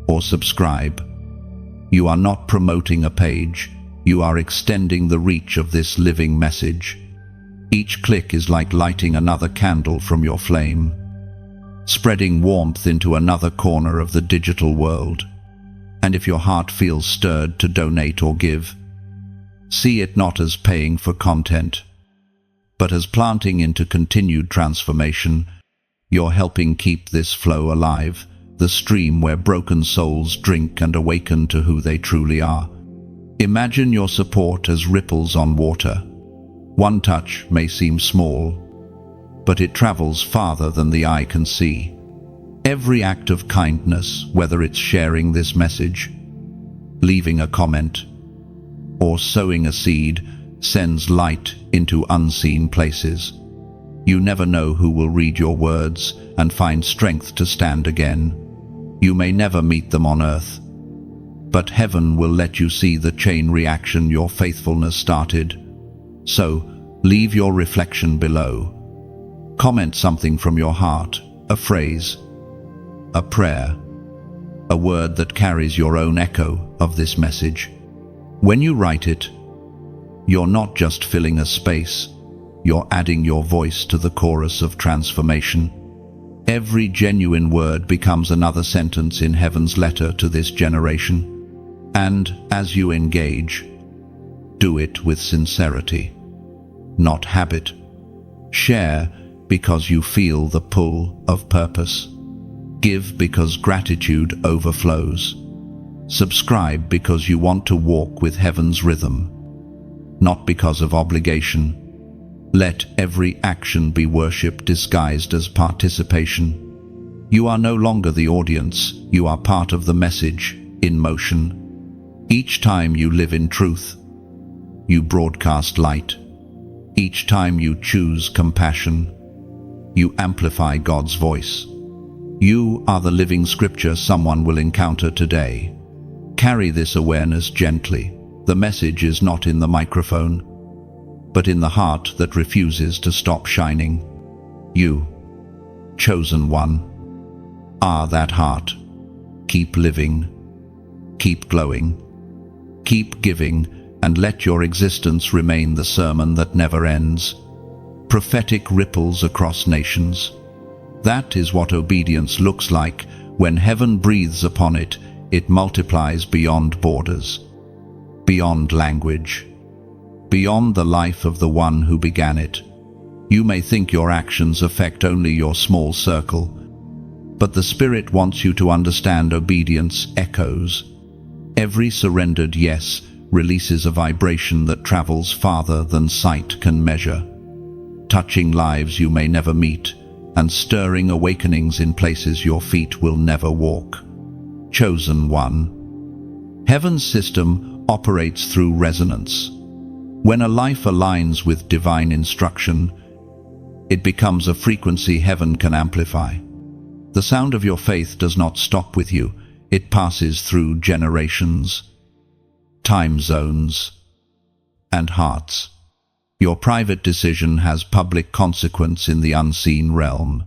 or subscribe, you are not promoting a page, you are extending the reach of this living message. Each click is like lighting another candle from your flame, spreading warmth into another corner of the digital world. And if your heart feels stirred to donate or give, see it not as paying for content, but as planting into continued transformation. You're helping keep this flow alive, the stream where broken souls drink and awaken to who they truly are. Imagine your support as ripples on water. One touch may seem small, but it travels farther than the eye can see. Every act of kindness, whether it's sharing this message, leaving a comment, or sowing a seed, sends light into unseen places. You never know who will read your words and find strength to stand again. You may never meet them on earth, but heaven will let you see the chain reaction your faithfulness started. So, leave your reflection below. Comment something from your heart, a phrase, a prayer, a word that carries your own echo of this message. When you write it, you're not just filling a space, you're adding your voice to the chorus of transformation. Every genuine word becomes another sentence in heaven's letter to this generation. And as you engage, do it with sincerity, not habit. Share because you feel the pull of purpose. Give because gratitude overflows. Subscribe because you want to walk with heaven's rhythm, not because of obligation. Let every action be worship disguised as participation. You are no longer the audience, you are part of the message in motion. Each time you live in truth, you broadcast light. Each time you choose compassion, you amplify God's voice. You are the living scripture someone will encounter today. Carry this awareness gently. The message is not in the microphone, but in the heart that refuses to stop shining. You, chosen one, are that heart. Keep living, keep glowing, keep giving, and let your existence remain the sermon that never ends. Prophetic ripples across nations. That is what obedience looks like. When heaven breathes upon it, it multiplies beyond borders, beyond language, beyond the life of the one who began it. You may think your actions affect only your small circle, but the Spirit wants you to understand obedience echoes. Every surrendered yes releases a vibration that travels farther than sight can measure, touching lives you may never meet and stirring awakenings in places your feet will never walk. Chosen one. Heaven's system operates through resonance. When a life aligns with divine instruction, it becomes a frequency heaven can amplify. The sound of your faith does not stop with you. It passes through generations, time zones, and hearts. Your private decision has public consequence in the unseen realm.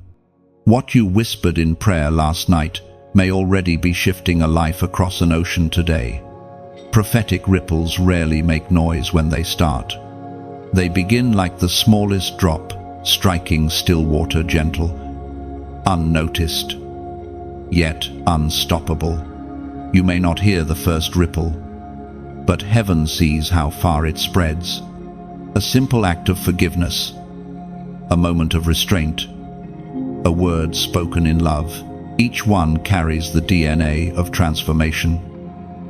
What you whispered in prayer last night may already be shifting a life across an ocean today. Prophetic ripples rarely make noise when they start. They begin like the smallest drop, striking still water gentle, unnoticed, yet unstoppable. You may not hear the first ripple, but heaven sees how far it spreads. A simple act of forgiveness, a moment of restraint, a word spoken in love, each one carries the DNA of transformation.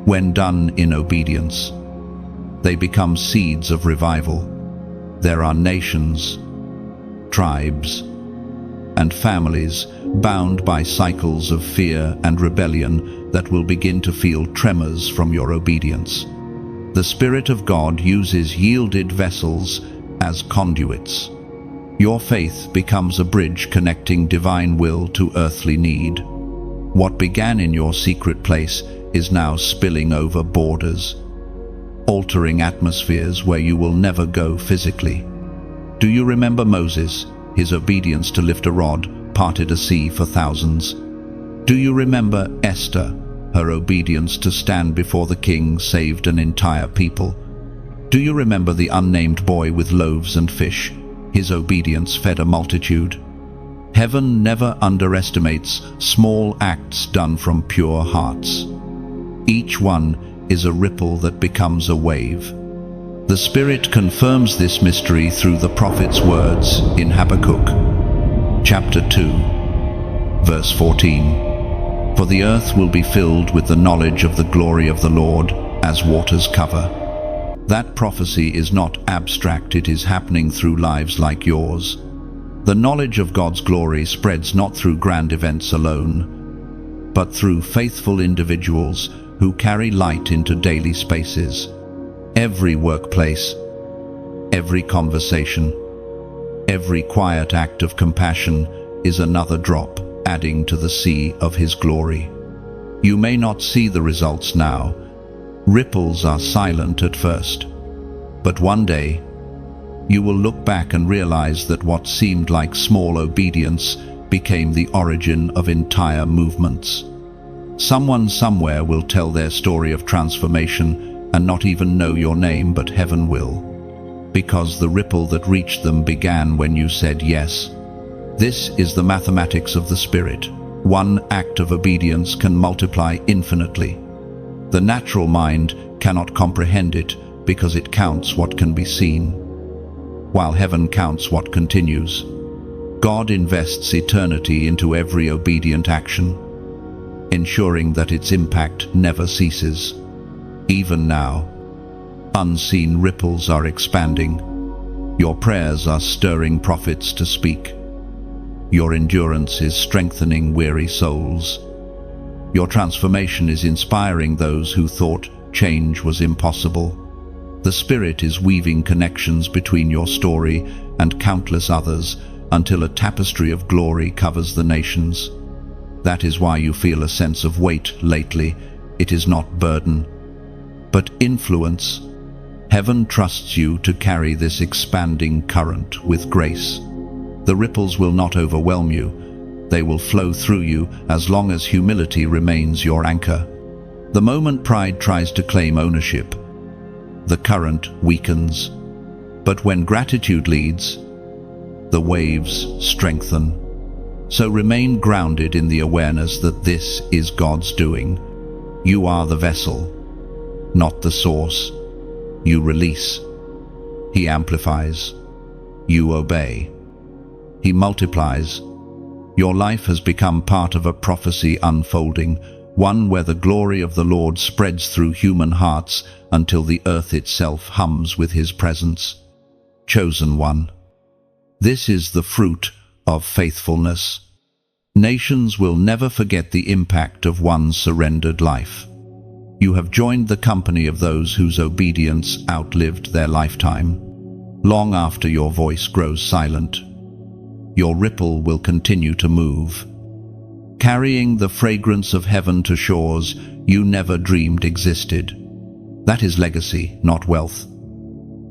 When done in obedience, they become seeds of revival. There are nations, tribes, and families bound by cycles of fear and rebellion that will begin to feel tremors from your obedience. The Spirit of God uses yielded vessels as conduits. Your faith becomes a bridge connecting divine will to earthly need. What began in your secret place is now spilling over borders, altering atmospheres where you will never go physically. Do you remember Moses? His obedience to lift a rod parted a sea for thousands. Do you remember Esther? Her obedience to stand before the king saved an entire people. Do you remember the unnamed boy with loaves and fish? His obedience fed a multitude. Heaven never underestimates small acts done from pure hearts. Each one is a ripple that becomes a wave. The Spirit confirms this mystery through the prophet's words in Habakkuk, chapter 2, verse 14. For the earth will be filled with the knowledge of the glory of the Lord as waters cover. That prophecy is not abstract, it is happening through lives like yours. The knowledge of God's glory spreads not through grand events alone, but through faithful individuals who carry light into daily spaces. Every workplace, every conversation, every quiet act of compassion is another drop adding to the sea of His glory. You may not see the results now. Ripples are silent at first, but one day you will look back and realize that what seemed like small obedience became the origin of entire movements. Someone somewhere will tell their story of transformation and not even know your name, but heaven will, because the ripple that reached them began when you said yes. This is the mathematics of the Spirit. One act of obedience can multiply infinitely. The natural mind cannot comprehend it because it counts what can be seen, while heaven counts what continues. God invests eternity into every obedient action, ensuring that its impact never ceases. Even now, unseen ripples are expanding. Your prayers are stirring prophets to speak. Your endurance is strengthening weary souls. Your transformation is inspiring those who thought change was impossible. The Spirit is weaving connections between your story and countless others until a tapestry of glory covers the nations. That is why you feel a sense of weight lately. It is not burden, but influence. Heaven trusts you to carry this expanding current with grace. The ripples will not overwhelm you. They will flow through you as long as humility remains your anchor. The moment pride tries to claim ownership, the current weakens. But when gratitude leads, the waves strengthen. So remain grounded in the awareness that this is God's doing. You are the vessel, not the source. You release. He amplifies. You obey. He multiplies. Your life has become part of a prophecy unfolding, one where the glory of the Lord spreads through human hearts until the earth itself hums with His presence. Chosen one. This is the fruit of faithfulness. Nations will never forget the impact of one surrendered life. You have joined the company of those whose obedience outlived their lifetime. Long after your voice grows silent, your ripple will continue to move, carrying the fragrance of heaven to shores you never dreamed existed. That is legacy, not wealth,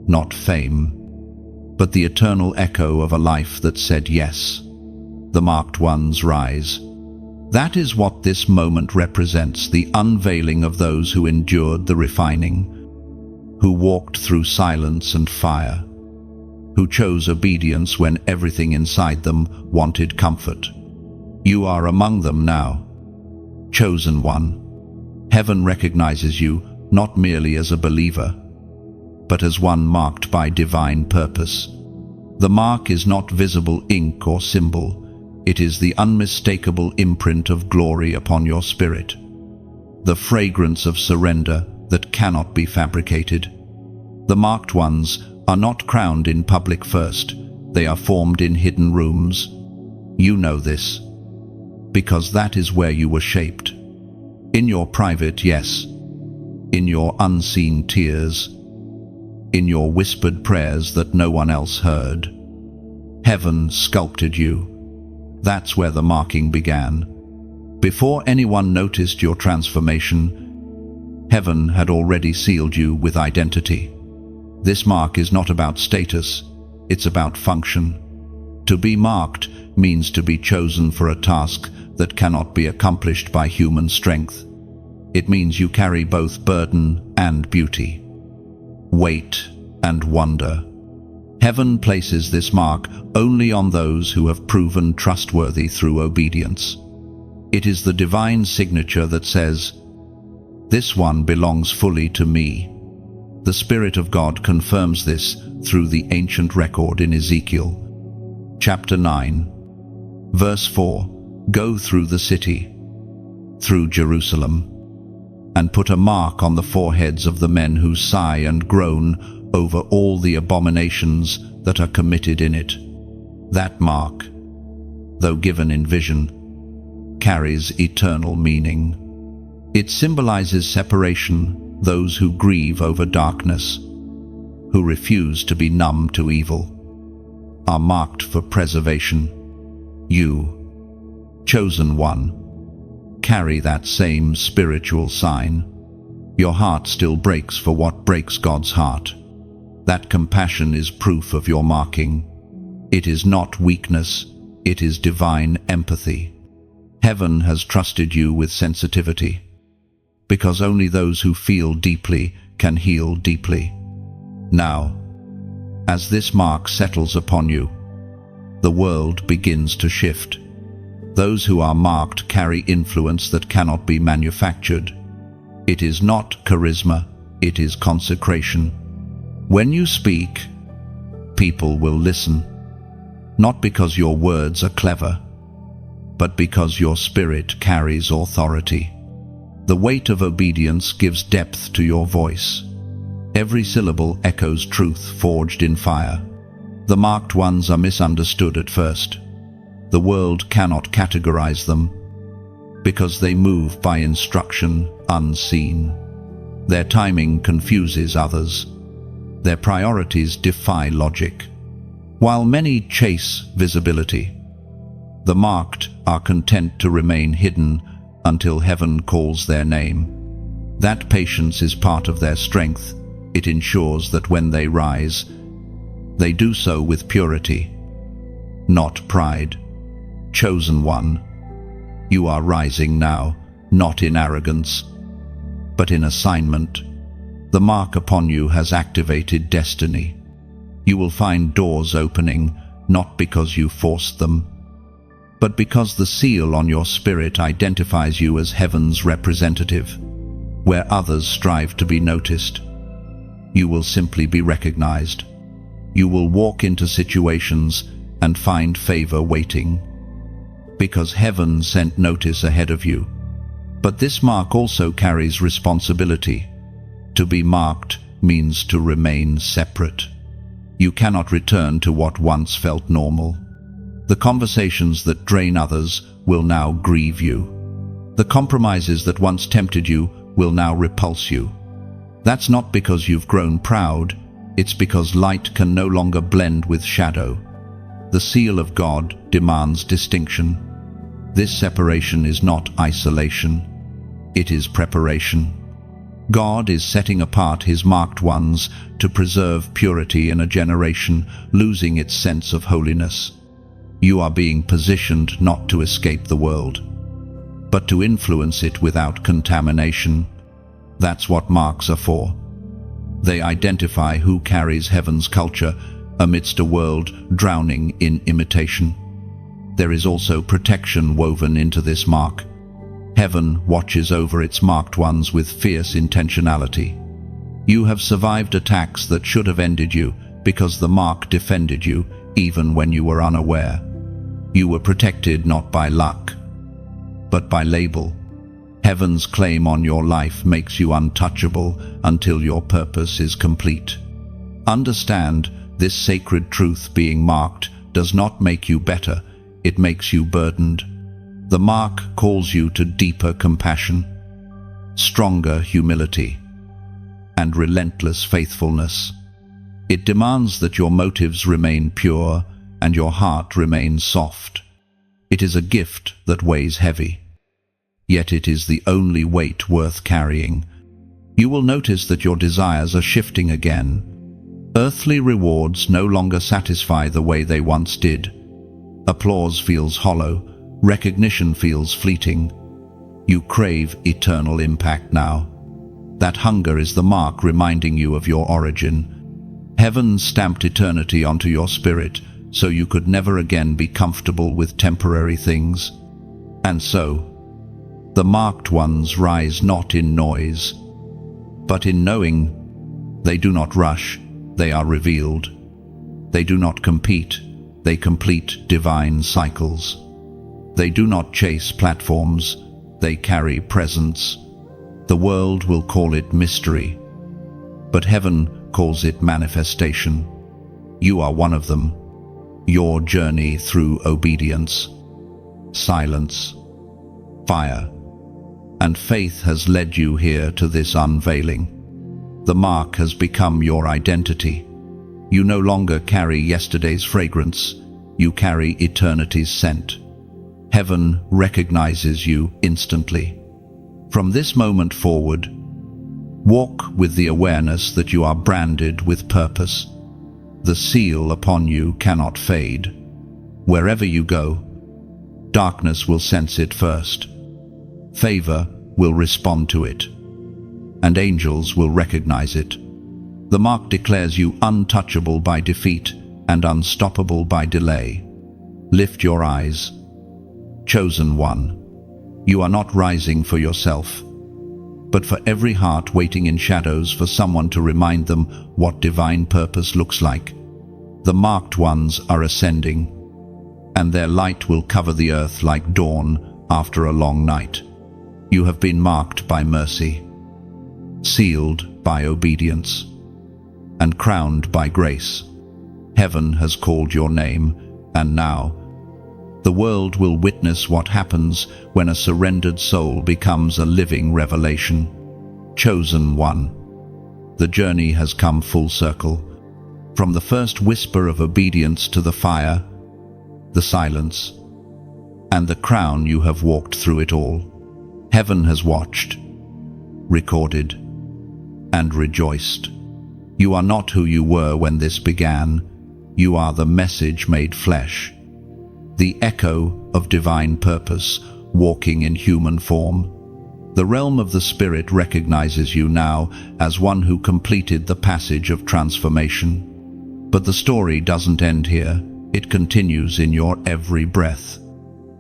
not fame, but the eternal echo of a life that said yes. The marked ones rise. That is what this moment represents, the unveiling of those who endured the refining, who walked through silence and fire, who chose obedience when everything inside them wanted comfort. You are among them now, chosen one. Heaven recognizes you not merely as a believer, but as one marked by divine purpose. The mark is not visible ink or symbol. It is the unmistakable imprint of glory upon your spirit, the fragrance of surrender that cannot be fabricated. The marked ones are not crowned in public first. They are formed in hidden rooms. You know this, because that is where you were shaped. In your private yes, in your unseen tears, in your whispered prayers that no one else heard. Heaven sculpted you. That's where the marking began. Before anyone noticed your transformation, heaven had already sealed you with identity. This mark is not about status, it's about function. To be marked means to be chosen for a task that cannot be accomplished by human strength. It means you carry both burden and beauty, weight and wonder. Heaven places this mark only on those who have proven trustworthy through obedience. It is the divine signature that says, "This one belongs fully to me." The Spirit of God confirms this through the ancient record in Ezekiel, chapter 9, verse 4. Go through the city, through Jerusalem, and put a mark on the foreheads of the men who sigh and groan over all the abominations that are committed in it. That mark, though given in vision, carries eternal meaning. It symbolizes separation, those who grieve over darkness, who refuse to be numb to evil, are marked for preservation. You, chosen one, carry that same spiritual sign. Your heart still breaks for what breaks God's heart. That compassion is proof of your marking. It is not weakness, it is divine empathy. Heaven has trusted you with sensitivity, because only those who feel deeply can heal deeply. Now, as this mark settles upon you, the world begins to shift. Those who are marked carry influence that cannot be manufactured. It is not charisma, it is consecration. When you speak, people will listen, not because your words are clever, but because your spirit carries authority. The weight of obedience gives depth to your voice. Every syllable echoes truth forged in fire. The marked ones are misunderstood at first. The world cannot categorize them, because they move by instruction unseen. Their timing confuses others. Their priorities defy logic. While many chase visibility, the marked are content to remain hidden until heaven calls their name. That patience is part of their strength. It ensures that when they rise, they do so with purity, not pride. Chosen one, you are rising now, not in arrogance, but in assignment. The mark upon you has activated destiny. You will find doors opening, not because you forced them, but because the seal on your spirit identifies you as heaven's representative. Where others strive to be noticed, you will simply be recognized. You will walk into situations and find favor waiting, because heaven sent notice ahead of you. But this mark also carries responsibility. To be marked means to remain separate. You cannot return to what once felt normal. The conversations that drain others will now grieve you. The compromises that once tempted you will now repulse you. That's not because you've grown proud, it's because light can no longer blend with shadow. The seal of God demands distinction. This separation is not isolation, it is preparation. God is setting apart his marked ones to preserve purity in a generation losing its sense of holiness. You are being positioned not to escape the world, but to influence it without contamination. That's what marks are for. They identify who carries heaven's culture amidst a world drowning in imitation. There is also protection woven into this mark. Heaven watches over its marked ones with fierce intentionality. You have survived attacks that should have ended you because the mark defended you even when you were unaware. You were protected not by luck, but by label. Heaven's claim on your life makes you untouchable until your purpose is complete. Understand, this sacred truth being marked does not make you better, it makes you burdened. The mark calls you to deeper compassion, stronger humility, and relentless faithfulness. It demands that your motives remain pure and your heart remains soft. It is a gift that weighs heavy, yet it is the only weight worth carrying. You will notice that your desires are shifting again. Earthly rewards no longer satisfy the way they once did. Applause feels hollow, recognition feels fleeting. You crave eternal impact now. That hunger is the mark reminding you of your origin. Heaven stamped eternity onto your spirit, so you could never again be comfortable with temporary things. And so, the marked ones rise not in noise, but in knowing. They do not rush, they are revealed. They do not compete, they complete divine cycles. They do not chase platforms, they carry presence. The world will call it mystery, but heaven calls it manifestation. You are one of them. Your journey through obedience, silence, fire, and faith has led you here to this unveiling. The mark has become your identity. You no longer carry yesterday's fragrance, you carry eternity's scent. Heaven recognizes you instantly. From this moment forward, walk with the awareness that you are branded with purpose. The seal upon you cannot fade. Wherever you go, darkness will sense it first. Favor will respond to it, and angels will recognize it. The mark declares you untouchable by defeat and unstoppable by delay. Lift your eyes. Chosen one, you are not rising for yourself, but for every heart waiting in shadows for someone to remind them what divine purpose looks like. The marked ones are ascending, and their light will cover the earth like dawn after a long night. You have been marked by mercy, sealed by obedience, and crowned by grace. Heaven has called your name, and now the world will witness what happens when a surrendered soul becomes a living revelation. Chosen one. The journey has come full circle. From the first whisper of obedience to the fire, the silence, and the crown, you have walked through it all. Heaven has watched, recorded, and rejoiced. You are not who you were when this began. You are the message made flesh, the echo of divine purpose walking in human form. The realm of the Spirit recognizes you now as one who completed the passage of transformation. But the story doesn't end here. It continues in your every breath.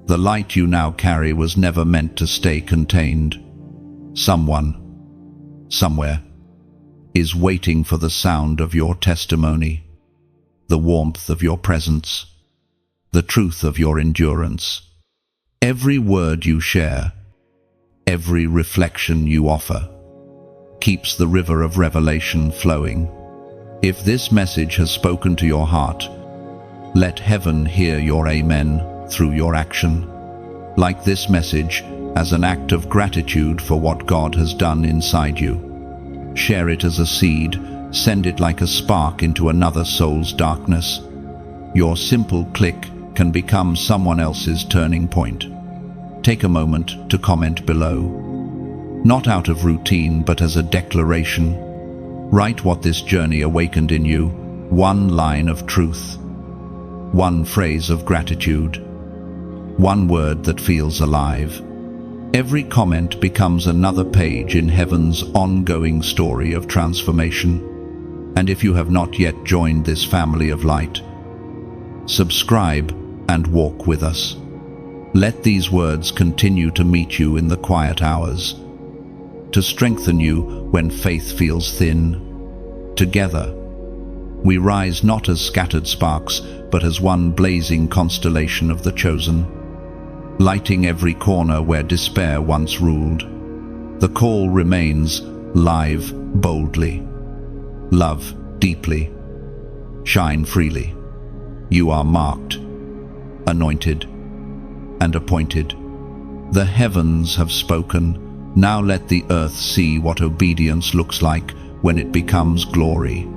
The light you now carry was never meant to stay contained. Someone, somewhere, is waiting for the sound of your testimony, the warmth of your presence, the truth of your endurance. Every word you share, every reflection you offer, keeps the river of revelation flowing. If this message has spoken to your heart, let heaven hear your amen through your action. Like this message, as an act of gratitude for what God has done inside you. Share it as a seed, send it like a spark into another soul's darkness. Your simple click can become someone else's turning point. Take a moment to comment below. Not out of routine, but as a declaration. Write what this journey awakened in you, one line of truth, one phrase of gratitude, one word that feels alive. Every comment becomes another page in heaven's ongoing story of transformation. And if you have not yet joined this family of light, subscribe and walk with us. Let these words continue to meet you in the quiet hours, to strengthen you when faith feels thin. Together, we rise not as scattered sparks, but as one blazing constellation of the chosen, lighting every corner where despair once ruled. The call remains: live boldly, love deeply, shine freely. You are marked, anointed, and appointed. The heavens have spoken. Now let the earth see what obedience looks like when it becomes glory.